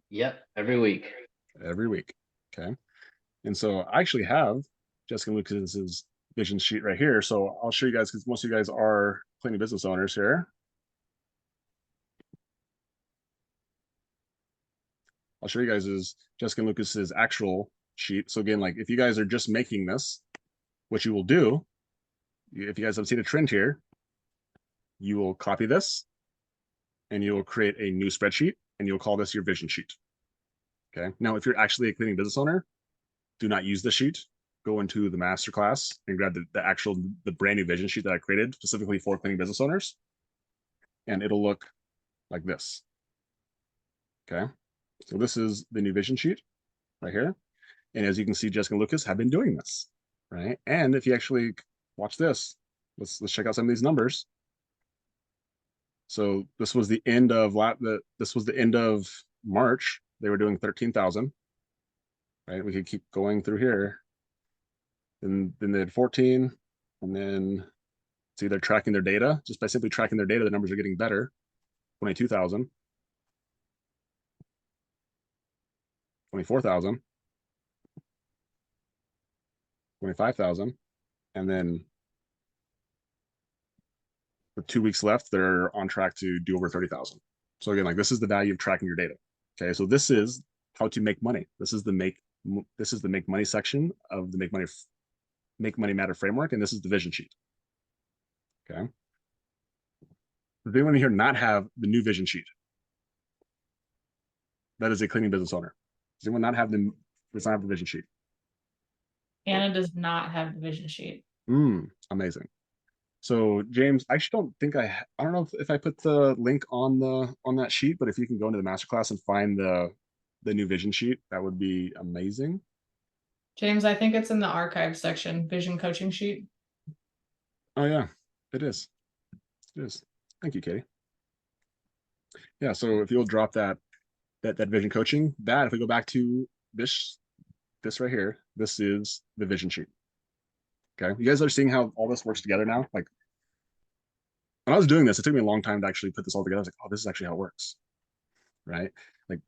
Yep, every week. Every week. Okay. And so I actually have Jessica Lucas's vision sheet right here. So I'll show you guys, because most of you guys are cleaning business owners here. I'll show you guys Jessica Lucas's actual sheet. So again, like if you guys are just making this, what you will do, if you guys have seen a trend here, you will copy this and you will create a new spreadsheet and you'll call this your vision sheet. Okay. Now, if you're actually a cleaning business owner, do not use the sheet. Go into the masterclass and grab the brand new vision sheet that I created specifically for cleaning business owners. And it'll look like this. Okay. So this is the new vision sheet right here. And as you can see, Jessica and Lucas have been doing this, right? And if you actually watch this, let's check out some of these numbers. So this was the end of March. They were doing 13,000, right? We could keep going through here. And then they had 14, and then see they're tracking their data. Just by simply tracking their data, the numbers are getting better. 22,000, 24,000, 25,000, and then with 2 weeks left, they're on track to do over 30,000. So again, like this is the value of tracking your data. Okay, so this is how to make money. This is the make money section of the Make Money Matter framework, and this is the vision sheet. Okay. Does anyone here not have the new vision sheet? That is a cleaning business owner. Does anyone not have the vision sheet? Anna does not have the vision sheet. Amazing. So James, I actually don't think I don't know if I put the link on that sheet, but if you can go into the masterclass and find the new vision sheet, that would be amazing. James, I think it's in the archive section, vision coaching sheet. Oh yeah, it is. It is. Thank you, Katie. Yeah, so if you'll drop that vision coaching, if we go back to this right here, this is the vision sheet. Okay, you guys are seeing how all this works together now. Like when I was doing this, it took me a long time to actually put this all together. I was like, oh, this is actually how it works, right?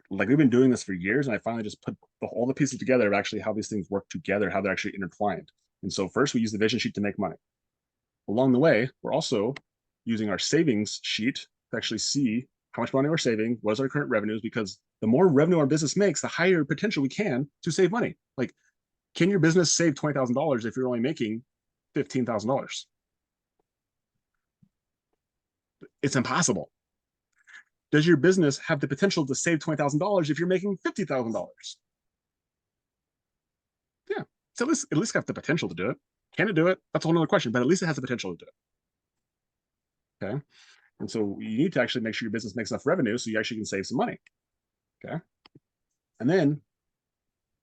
Like we've been doing this for years, and I finally just put all the pieces together of actually how these things work together, how they're actually intertwined. And so first we use the vision sheet to make money. along the way, we're also using our savings sheet to actually see how much money we're saving, what is our current revenues, because the more revenue our business makes, the higher potential we can to save money. Like, can your business save $20,000 if you're only making $15,000? It's impossible. Does your business have the potential to save $20,000 if you're making $50,000? Yeah, so at least have the potential to do it. Can it do it? That's a whole other question, but at least it has the potential to do it. Okay. And so you need to actually make sure your business makes enough revenue so you actually can save some money. Okay. And then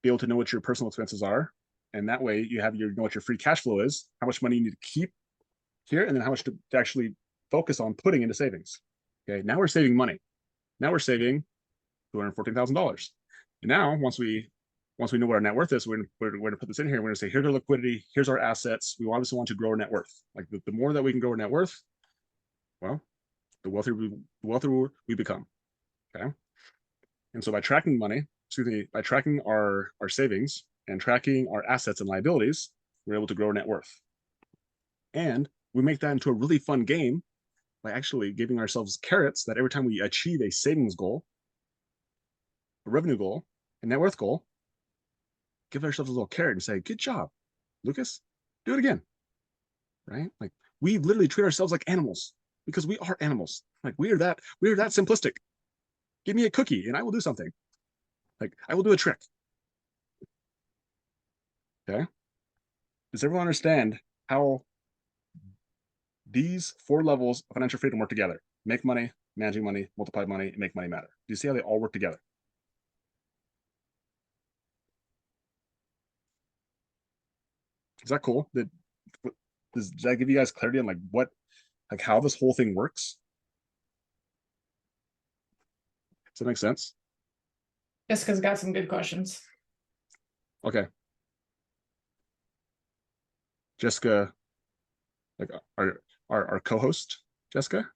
be able to know what your personal expenses are. And that way you know what your free cash flow is, how much money you need to keep here, and then how much to actually focus on putting into savings. Okay. Now we're saving money. Now we're saving $214,000. And now once we know what our net worth is, we're going to put this in here. We're going to say, here's our liquidity, here's our assets. We obviously want to grow our net worth. Like the more that we can grow our net worth, well, the wealthier we become. Okay. And so by tracking our savings and tracking our assets and liabilities, we're able to grow our net worth. And we make that into a really fun game by actually giving ourselves carrots that every time we achieve a savings goal, a revenue goal, a net worth goal, give ourselves a little carrot and say, good job, Lucas, do it again. Right? Like, we literally treat ourselves like animals because we are animals. Like, we are that simplistic. Give me a cookie and I will do something. Like, I will do a trick. Okay. Does everyone understand how these 4 levels of financial freedom work together? Make money, managing money, multiply money, and make money matter. Do you see how they all work together? Is that cool? Does that give you guys clarity on how this whole thing works? Does that make sense? Jessica's got some good questions. Okay. Jessica, like our co-host, Jessica?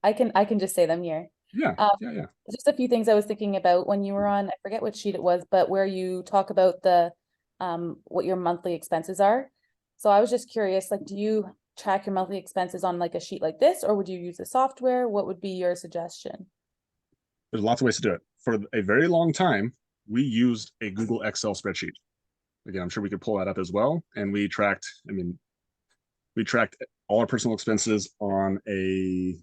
I can just say them here. Yeah, yeah. Just a few things I was thinking about when you were on, I forget what sheet it was, but where you talk about the what your monthly expenses are. So I was just curious, like, do you track your monthly expenses on like a sheet like this, or would you use the software? What would be your suggestion? There's lots of ways to do it. For a very long time, we used a Google Excel spreadsheet. Again, I'm sure we could pull that up as well. And we tracked all our personal expenses on I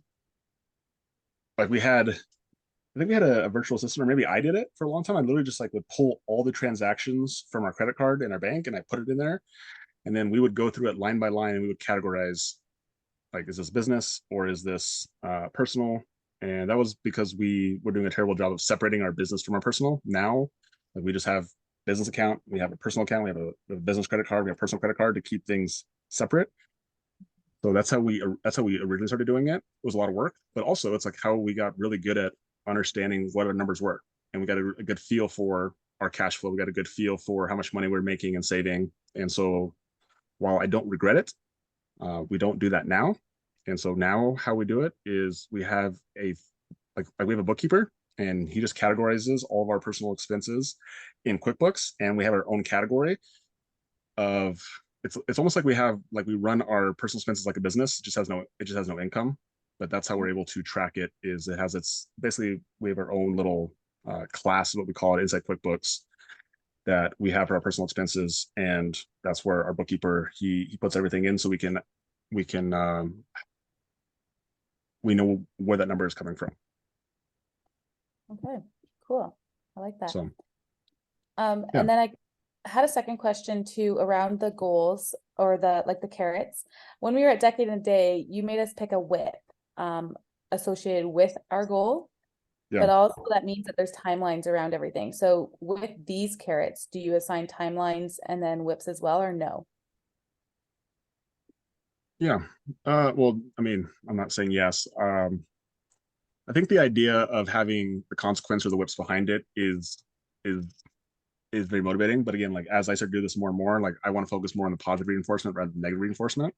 think we had a virtual assistant, or maybe I did it for a long time. I literally just would pull all the transactions from our credit card in our bank and I put it in there. And then we would go through it line by line and we would categorize, like, is this business or is this personal? And that was because we were doing a terrible job of separating our business from our personal. Now, we just have business account, we have a personal account, we have a business credit card, we have a personal credit card to keep things separate. So that's how we originally started doing it. It was a lot of work, but also it's how we got really good at understanding what our numbers were. And we got a good feel for our cash flow. We got a good feel for how much money we're making and saving. And so while I don't regret it, we don't do that now. And so now how we do it is we have we have a bookkeeper, and he just categorizes all of our personal expenses in QuickBooks, and we have our own category of it's almost like we run our personal expenses like a business. It just has no income, but that's how we're able to track it. Is it has its basically we have our own little class, what we call it, inside QuickBooks, that we have for our personal expenses, and that's where our bookkeeper he puts everything in, so we know where that number is coming from. Okay, cool. I like that. So, and then I had a second question too around the goals, or the carrots. When we were at Decade in a Day, you made us pick a whip associated with our goal. Yeah. But also that means that there's timelines around everything. So with these carrots, do you assign timelines and then whips as well, or no? Yeah. Well, I mean, I'm not saying yes. I think the idea of having the consequence or the whips behind it is very motivating. But again, as I start to do this more and more, I want to focus more on the positive reinforcement rather than negative reinforcement.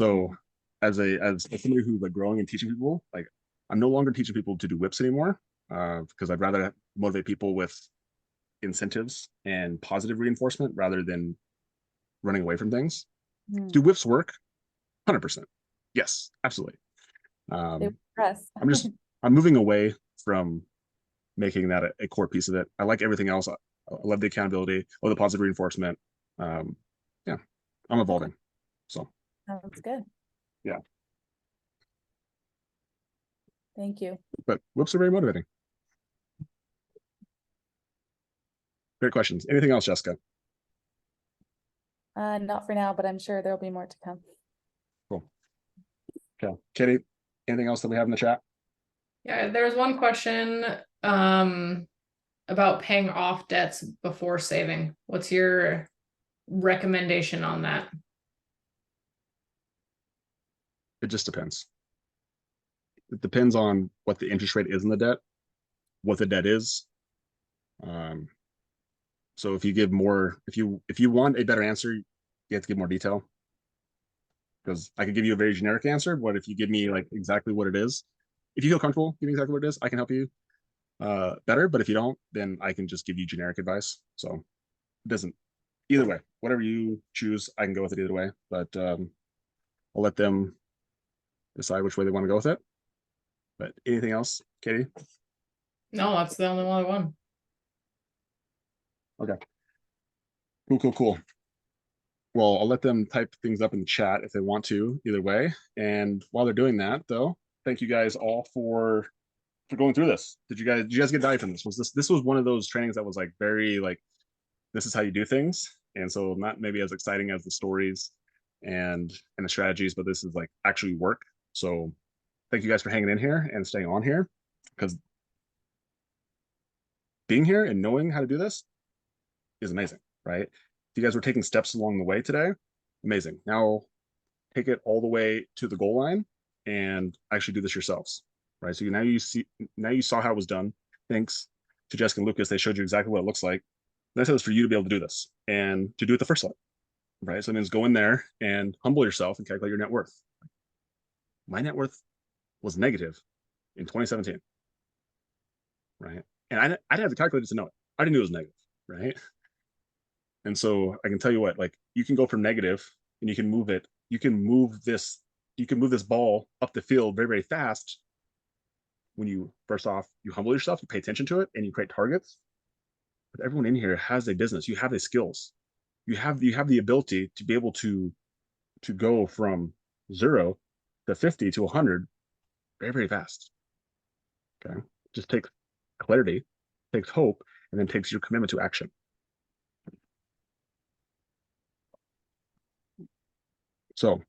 So as somebody who's growing and teaching people, I'm no longer teaching people to do whips anymore, because I'd rather motivate people with incentives and positive reinforcement rather than running away from things. Do whips work? 100%. Yes, absolutely. They were Um, impressed. I'm moving away from making that a core piece of it. I like everything else. I love the accountability, or the positive reinforcement. Yeah, I'm evolving. So Sounds good. yeah, Thank you. but whoops are very motivating. Great questions. Anything else, Jessica? Not for now, but I'm sure there'll be more to come. Cool. Okay, Kitty, anything else that we have in the chat? Yeah, there was one question about paying off debts before saving. What's your recommendation on that? It just depends. It depends on what the interest rate is in the debt, what the debt is. So if you give more, if you want a better answer, you have to give more detail. Because I could give you a very generic answer, but if you give me like exactly what it is, if you feel comfortable giving exactly what it is, I can help you better. But if you don't, then I can just give you generic advice. So it doesn't, either way, whatever you choose, I can go with it either way. But I'll let them decide which way they want to go with it. But anything else, Katie? No, that's the only one. Okay. Cool. Well, I'll let them type things up in the chat if they want to, either way. And while they're doing that, though, thank you guys all for going through this. Did you guys get value from this? This was one of those trainings that was like very like, this is how you do things, and so not maybe as exciting as the stories and the strategies, but this is like actually work. So thank you guys for hanging in here and staying on here, because being here and knowing how to do this is amazing, right? If you guys were taking steps along the way today, amazing. Now take it all the way to the goal line and actually do this yourselves, right? So now you saw how it was done. Thanks to Jessica and Lucas, they showed you exactly what it looks like. That's how it's for you to be able to do this and to do it the first time, right? So it means go in there and humble yourself and calculate your net worth. My net worth was negative in 2017, right? And I didn't have to calculate it to know it. I didn't know it was negative, right? And so I can tell you what, like you can go from negative and you can move it. You can move this ball up the field very, very fast when you first off, you humble yourself, you pay attention to it, and you create targets. But everyone in here has a business. You have the skills. You have the ability to be able to go from 0 to 50 to 100 very, very fast. Okay. Just takes clarity, takes hope, and then takes your commitment to action. So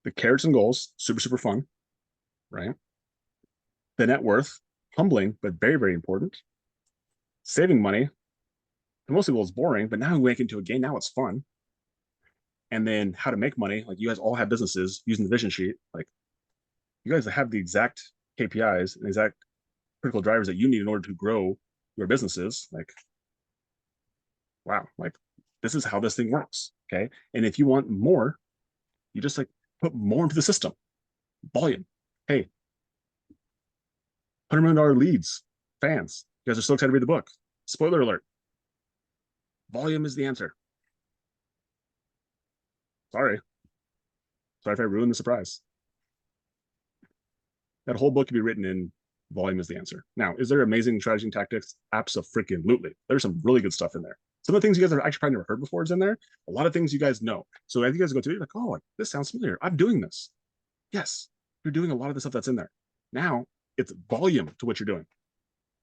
the carrots and goals, super, super fun, right? The net worth, humbling, but very, very important. Saving money, most people it's boring, but now we make it into a game. Now it's fun. And then how to make money. Like you guys all have businesses using the vision sheet. Like you guys have the exact KPIs and exact critical drivers that you need in order to grow your businesses. Like, wow, like this is how this thing works. Okay. And if you want more, you just like put more into the system. Volume. Hey, $100 million leads, fans. You guys are so excited to read the book. Spoiler alert. Volume is the answer. Sorry if I ruined the surprise. That whole book could be written in volume is the answer. Now, is there amazing strategy and tactics? Absolutely. There's some really good stuff in there. Some of the things you guys have actually probably never heard before is in there. A lot of things you guys know. So as you guys go through it, you're like, oh, this sounds familiar. I'm doing this. Yes, you're doing a lot of the stuff that's in there. Now it's volume to what you're doing.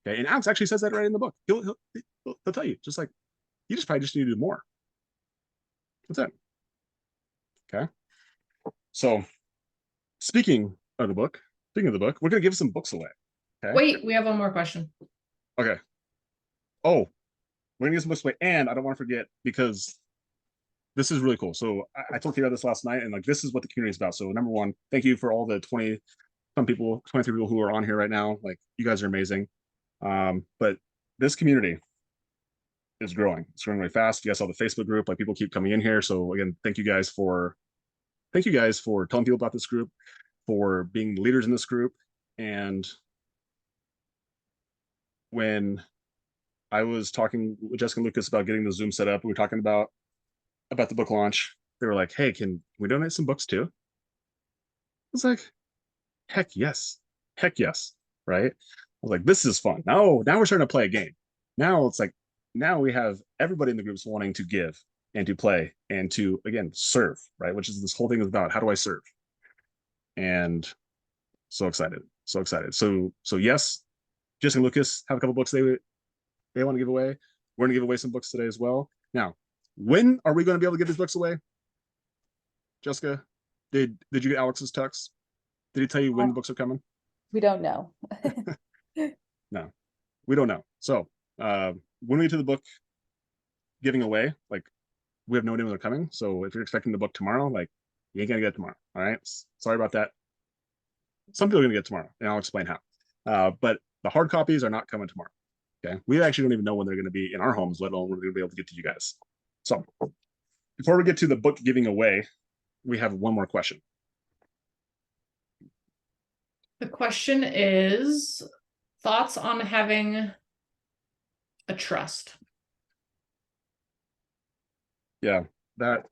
Okay. And Alex actually says that right in the book. He'll tell you, just like, you just probably just need to do more. That's it. Okay. So speaking of the book, we're going to give some books away. Okay. Wait, we have one more question. Okay. Oh, we're going to give some books away. And I don't want to forget, because this is really cool. So I told you about this last night, and like, this is what the community is about. So number one, thank you for all the 23 people who are on here right now. Like, you guys are amazing. But this community is growing. It's growing really fast. You guys saw the Facebook group, like people keep coming in here. So again, thank you guys for telling people about this group, for being leaders in this group. And when I was talking with Jessica and Lucas about getting the Zoom set up, we were talking about the book launch. they were like, hey, can we donate some books too? I was like, heck yes. Heck yes. Right. I was like, this is fun. Now we're starting to play a game. Now it's like, now we have everybody in the groups wanting to give and to play and to, again, serve, right? Which is this whole thing is about, how do I serve? And so excited. So excited. So yes, Jessica and Lucas have a couple books they want to give away. We're going to give away some books today as well. Now, when are we going to be able to give these books away? Jessica, did you get Alex's text? Did he tell you when the books are coming? We don't know. No, we don't know. So when we get to the book giving away, like, we have no idea when they're coming. So if you're expecting the book tomorrow, like, you ain't gonna get it tomorrow. All right. Sorry about that. Some people are gonna get it tomorrow, and I'll explain how. But the hard copies are not coming tomorrow. Okay. We actually don't even know when they're gonna be in our homes, let alone we're gonna be able to get to you guys. So before we get to the book giving away, we have one more question. The question is thoughts on having a trust. Yeah, that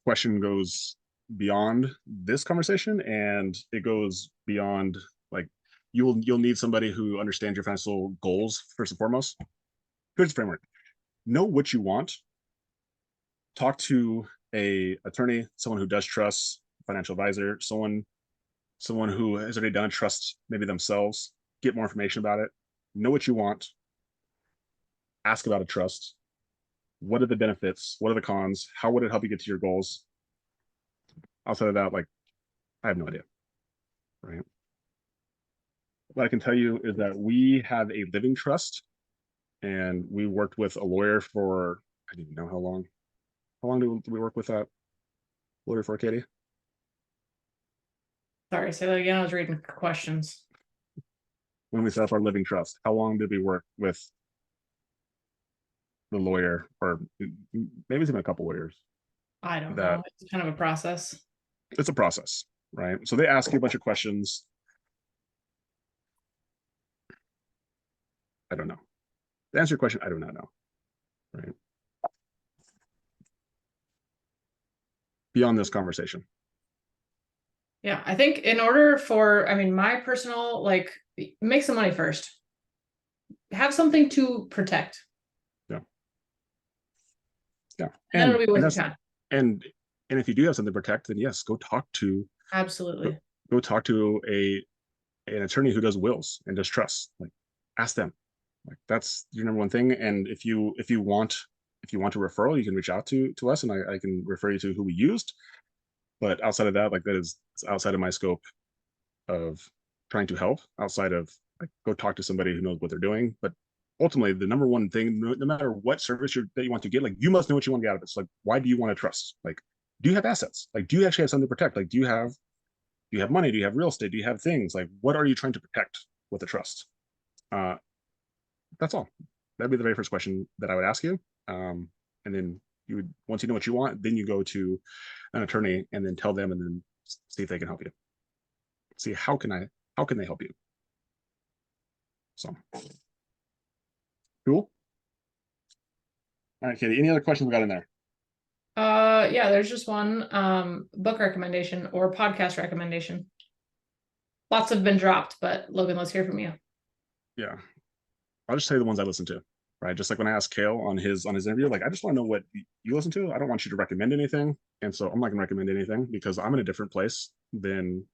question goes beyond this conversation, and it goes beyond, like, you'll need somebody who understands your financial goals first and foremost. Here's the framework. Know what you want. Talk to a attorney, someone who does trust, financial advisor, someone who has already done a trust, maybe themselves. Get more information about it. Know what you want. Ask about a trust. What are the benefits? What are the cons? How would it help you get to your goals? Outside of that, like, I have no idea. Right. What I can tell you is that we have a living trust, and we worked with a lawyer for, I don't even know how long. How long do we work with that lawyer for, Katie? Sorry, say that again. I was reading questions. When we set up our living trust, how long did we work with the lawyer? Or maybe it's been a couple of years. I don't know. It's kind of a process. It's a process, right? So they ask you a bunch of questions. I don't know. To answer your question, I do not know. Right. Beyond this conversation. Yeah, I think in order for, I mean, my personal, like, make some money first. Have something to protect. Yeah. Yeah. And it'll be worth your time. And if you do have something to protect, then yes, go talk to Absolutely. Go talk to an attorney who does wills and does trusts. Like, ask them. Like, that's your number one thing. And if you want a referral, you can reach out to us, and I can refer you to who we used. But outside of that, like, that is outside of my scope of trying to help. Outside of, like, go talk to somebody who knows what they're doing. But ultimately, the number one thing, no matter what service that you want to get, like, you must know what you want to get out of it. So, like, why do you want to trust? Like, do you have assets? Like, do you actually have something to protect? Like, do you have money? Do you have real estate? Do you have things? Like, what are you trying to protect with a trust? That's all. That'd be the very first question that I would ask you. And then you would, once you know what you want, then you go to an attorney and then tell them, and then see if they can help you. See how can they help you? So cool. All right, Katie, any other questions we got in there? Yeah, there's just one book recommendation or podcast recommendation. Lots have been dropped, but Logan, let's hear from you. Yeah, I'll just tell you the ones I listen to, right? Just like when I asked Kale on his interview, like, I just want to know what you listen to. I don't want you to recommend anything, and so I'm not gonna recommend anything because I'm in a different place than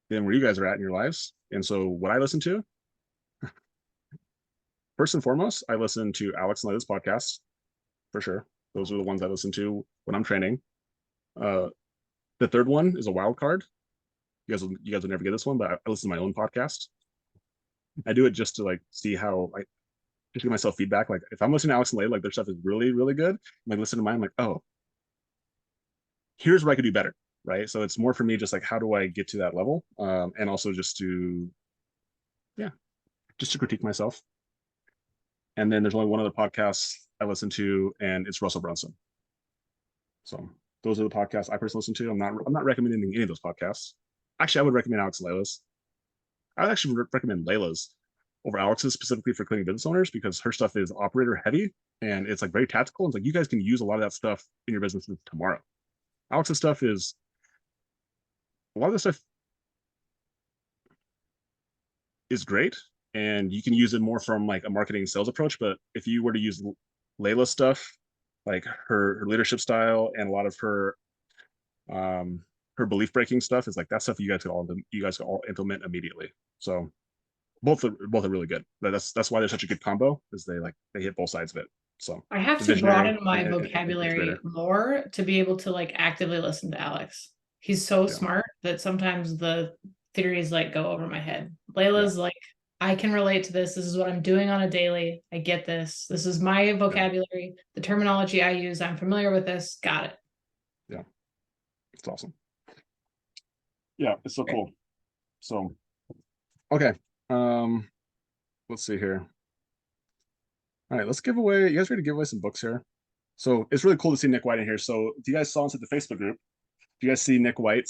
where you guys are at in your lives. And so what I listen to, first and foremost, I listen to Alex and Leila's podcasts, for sure. Those are the ones I listen to when I'm training. The third one is a wild card. You guys will never get this one, but I listen to my own podcast. I do it just to, like, see how I just give myself feedback. Like, if I'm listening to Alex and Leila, like, their stuff is really, really good. And I listen to mine, I'm like, oh, here's where I could do better. Right. So it's more for me, just like, how do I get to that level? And also just to critique myself. And then there's only one other podcast I listen to, and it's Russell Brunson. So those are the podcasts I personally listen to. I'm not recommending any of those podcasts. Actually, I would recommend Alex and Leila's. I would actually recommend Leila's over Alex's specifically for cleaning business owners because her stuff is operator heavy and it's like very tactical. It's like you guys can use a lot of that stuff in your businesses tomorrow. Alex's stuff is a lot of the stuff is great and you can use it more from like a marketing and sales approach. But if you were to use Layla's stuff, like her leadership style and a lot of her belief breaking stuff is like that stuff you guys can all implement immediately. So both are really good. That's why they're such a good combo, is they hit both sides of it. So I have to broaden my vocabulary more to be able to like actively listen to Alex. He's so smart that sometimes the theories like go over my head. Layla's like, I can relate to this. This is what I'm doing on a daily. I get this. This is my vocabulary. The terminology I use, I'm familiar with this. Got it. Yeah. It's awesome. Yeah, it's so cool. So, okay. Let's see here. All right, let's give away. You guys ready to give away some books here? So it's really cool to see Nick White in here. So if you guys saw into the Facebook group, if you guys see Nick White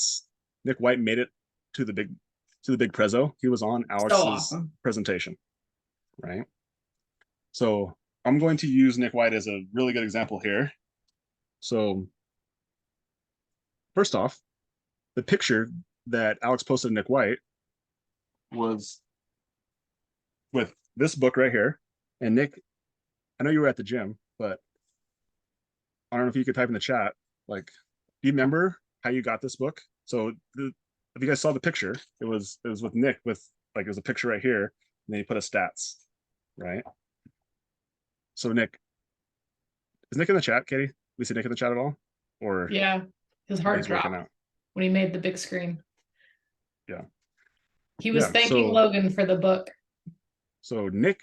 made it to the big prezzo. He was on Alex's presentation, right? So I'm going to use Nick White as a really good example here. So first off, the picture that Alex posted of Nick White was with this book right here. And Nick, I know you were at the gym, but I don't know if you could type in the chat, like, do you remember how you got this book? So if you guys saw the picture, it was with Nick with like, it was a picture right here, and then you put a stats, right? So Nick, is Nick in the chat, Katie? We see Nick in the chat at all? Or yeah, his heart dropped when he made the big screen. Yeah. He was thanking Logan for the book. So Nick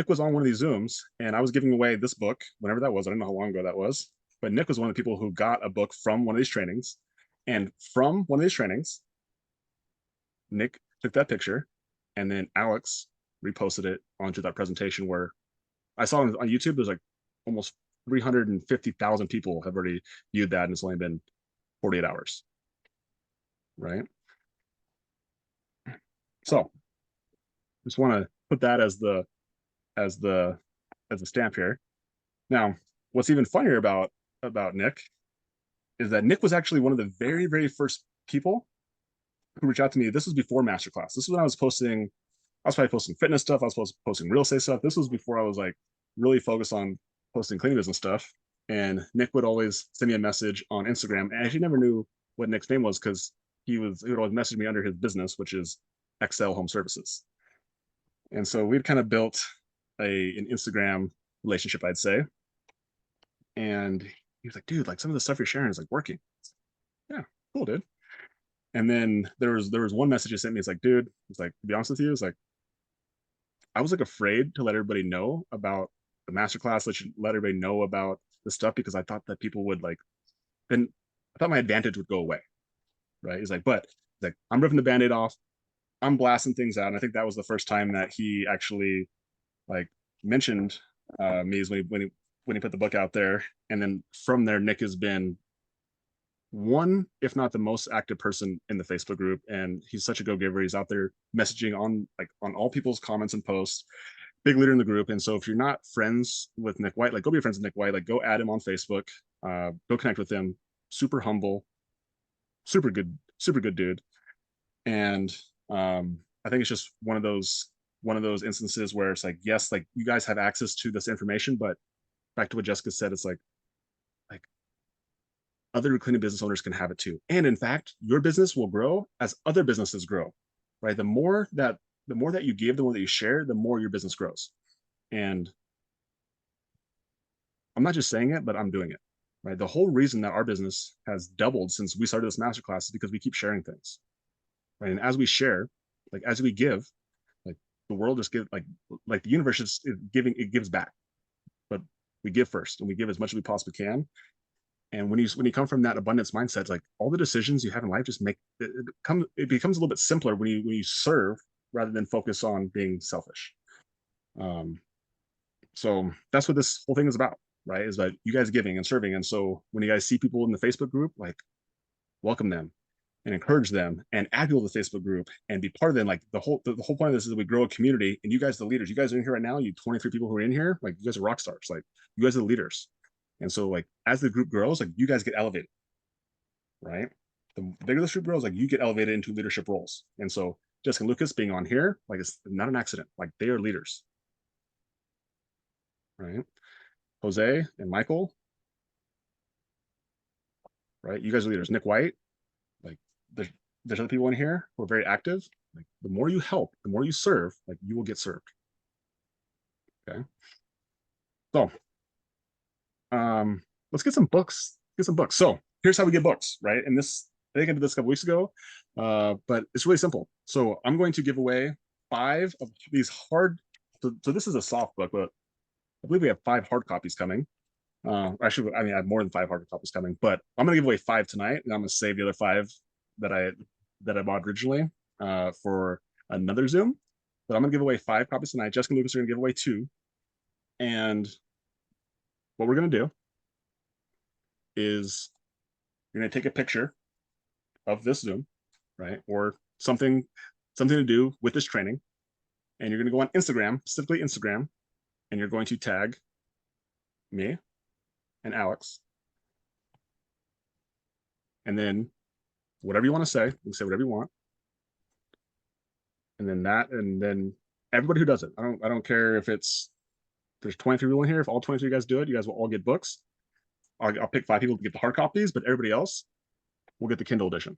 was on one of these Zooms, and I was giving away this book, whenever that was. I don't know how long ago that was, but Nick was one of the people who got a book from one of these trainings. And from one of these trainings, Nick took that picture, and then Alex reposted it onto that presentation where I saw on YouTube, there's like almost 350,000 people have already viewed that, and it's only been 48 hours, right? So just want to put that as the stamp here. Now, what's even funnier about Nick is that Nick was actually one of the very, very first people who reached out to me. This was before masterclass. This was when I was probably posting fitness stuff. I was posting real estate stuff. This was before I was like really focused on posting cleaning business stuff. And Nick would always send me a message on Instagram. And I actually never knew what Nick's name was because he would always message me under his business, which is XL Home Services. And so we'd kind of built an Instagram relationship, I'd say. And he was like, dude, like some of the stuff you're sharing is like working. Yeah, cool, dude. And then there was one message he sent me. It's like, dude, it's like, to be honest with you, it's like, I was like afraid to let everybody know about the masterclass, let everybody know about the stuff because I thought that people would like, then I thought my advantage would go away. Right. He's like, but like, I'm ripping the Band-Aid off. I'm blasting things out. And I think that was the first time that he actually like mentioned me is when he put the book out there. And then from there, Nick has been one, if not the most active person in the Facebook group. And he's such a go-giver. He's out there messaging on all people's comments and posts, big leader in the group. And so if you're not friends with Nick White, like go be friends with Nick White, like go add him on Facebook, go connect with him. Super humble, super good dude. And I think it's just one of those instances where it's like, yes, like you guys have access to this information, but back to what Jessica said, it's like other cleaning business owners can have it too. And in fact, your business will grow as other businesses grow, right? The more that you give, the more that you share, the more your business grows. And I'm not just saying it, but I'm doing it, right? The whole reason that our business has doubled since we started this masterclass is because we keep sharing things, right? And as we share, like as we give, like the world just gives, like the universe is giving, it gives back. But we give first, and we give as much as we possibly can. And when you come from that abundance mindset, like all the decisions you have in life just make it becomes a little bit simpler when you serve rather than focus on being selfish. So that's what this whole thing is about, right? Is that you guys giving and serving. And so when you guys see people in the Facebook group, like welcome them and encourage them and add people to the Facebook group and be part of them. Like the whole point of this is that we grow a community, and you guys are the leaders. You guys are in here right now. You 23 people who are in here, like you guys are rock stars. Like you guys are the leaders. And so like as the group grows, like you guys get elevated, right? The bigger this group grows, like you get elevated into leadership roles. And so Jessica and Lucas being on here, like it's not an accident. Like they are leaders, right? Jose and Michael, right? You guys are leaders. Nick White, like there's other people in here who are very active. Like the more you help, the more you serve, like you will get served. Okay. So let's get some books. Get some books. So here's how we get books, right? And this, I think I did this a couple weeks ago, but it's really simple. So I'm going to give away 5 of these hard. So this is a soft book, but I believe we have 5 hard copies coming. Actually, I mean, I have more than 5 hard copies coming, but I'm gonna give away 5 tonight, and I'm gonna save the other 5 that I bought originally for another Zoom. But I'm gonna give away 5 copies tonight. Jessica and Lucas are gonna give away 2, and what we're gonna do is you're gonna take a picture of this Zoom, right, or something to do with this training, and you're gonna go on Instagram, specifically Instagram, and you're going to tag me and Alex, and then whatever you want to say, you can say whatever you want, and then everybody who does it, I don't care if there's 23 people in here. If all 23 guys do it, you guys will all get books. I'll pick 5 people to get the hard copies, but everybody else will get the Kindle edition.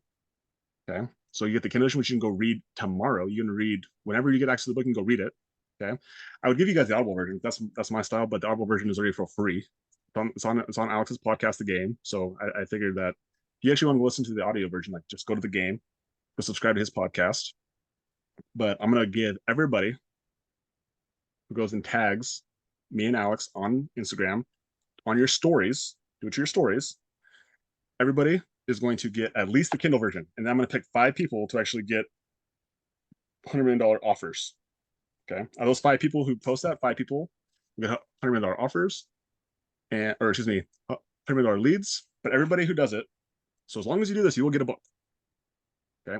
Okay, so you get the Kindle edition, which you can go read tomorrow. You can read whenever you get access to the book, you can go read it. Okay, I would give you guys the Audible version. That's my style, but the Audible version is already for free. It's on Alex's podcast, The Game. So I figured that if you actually want to listen to the audio version, like just go to The Game, go subscribe to his podcast. But I'm gonna give everybody who goes and tags me and Alex on Instagram on your stories, do it to your stories. Everybody is going to get at least the Kindle version, and then I'm going to pick 5 people to actually get $100 million offers. Okay, are those 5 people who post that, 5 people get $100 million offers, or excuse me, $100 million leads. But everybody who does it, so as long as you do this, you will get a book. Okay,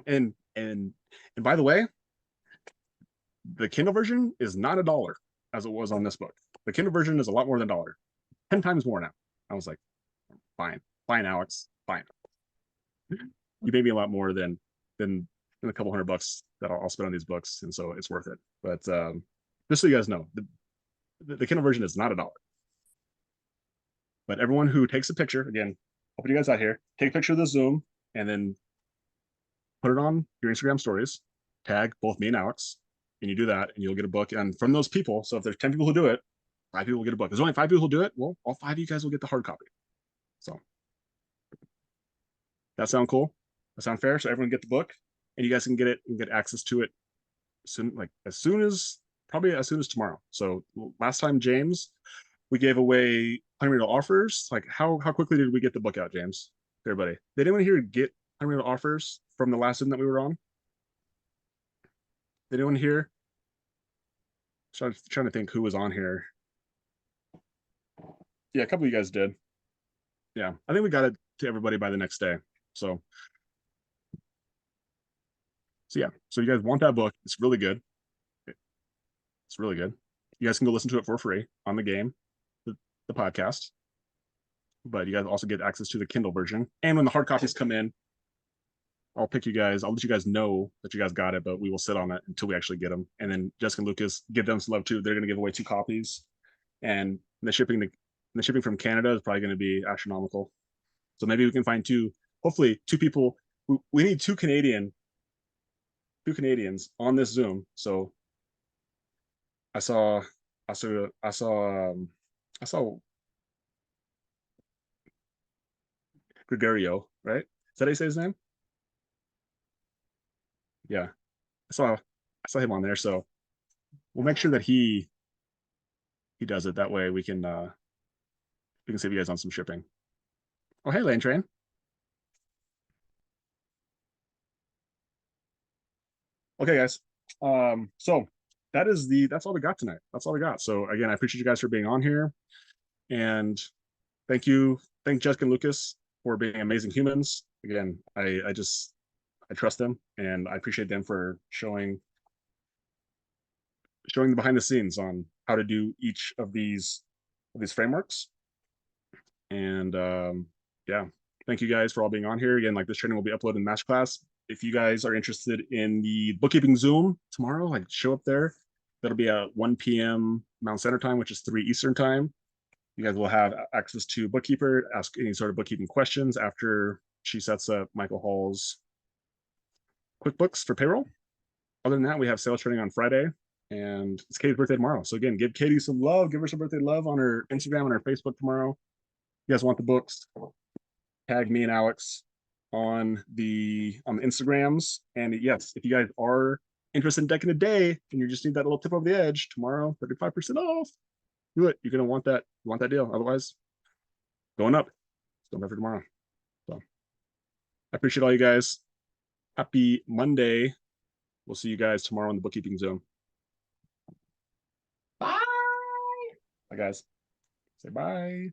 and by the way, the Kindle version is not $1 as it was on this book. The Kindle version is a lot more than $1, 10 times more now. I was like, fine, Alex, fine. You made me a lot more than a couple $100 that I'll spend on these books, and so it's worth it. But just so you guys know, the Kindle version is not $1. But everyone who takes a picture, again, hoping you guys out here, take a picture of the Zoom and then put it on your Instagram stories, tag both me and Alex, and you do that, and you'll get a book. And from those people, so if there's 10 people who do it, 5 people will get a book. There's only 5 people who do it. Well, all 5 of you guys will get the hard copy. So that sound cool? That sound fair? So everyone get the book, and you guys can get it and get access to it soon, like probably as soon as tomorrow. So last time, James, we gave away $100 offers. Like how quickly did we get the book out, James? Everybody, did anyone here get $100 offers from the last Zoom that we were on? Did anyone here? Trying to think who was on here. Yeah, a couple of you guys did. Yeah, I think we got it to everybody by the next day. So yeah, so you guys want that book? It's really good. It's really good. You guys can go listen to it for free on The Game, the podcast. But you guys also get access to the Kindle version. And when the hard copies come in, I'll let you guys know that you guys got it, but we will sit on it until we actually get them. And then Jessica and Lucas, give them some love too. They're going to give away 2 copies, and the shipping from Canada is probably going to be astronomical. So maybe we can find hopefully 2 people. We need 2 Canadians on this Zoom. So I saw Gregorio, right? Is that how you say his name? Yeah, I saw him on there. So we'll make sure that he does it. That way we can save you guys on some shipping. Oh, hey, Lane Train. Okay, guys. So that's all we got tonight. That's all we got. So again, I appreciate you guys for being on here, and thank Jessica and Lucas for being amazing humans. Again, I just I trust them, and I appreciate them for showing the behind the scenes on how to do each of these frameworks. And yeah, thank you guys for all being on here. Again, like this training will be uploaded in masterclass. If you guys are interested in the bookkeeping Zoom tomorrow, like show up there. That'll be at 1 p.m. Mountain Standard Time, which is 3 Eastern Time. You guys will have access to bookkeeper, ask any sort of bookkeeping questions after she sets up Michael Hall's QuickBooks for payroll. Other than that, we have sales training on Friday, and it's Katie's birthday tomorrow. So again, give Katie some love, give her some birthday love on her Instagram and her Facebook tomorrow. You guys want the books, tag me and Alex on the Instagrams. And yes, if you guys are interested in decking a day and you just need that little tip over the edge, tomorrow 35% off. Do it. You're gonna want that. You want that deal. Otherwise, going up. It's going up for tomorrow. So I appreciate all you guys. Happy Monday. We'll see you guys tomorrow in the bookkeeping zone. Bye. Bye guys. Say bye.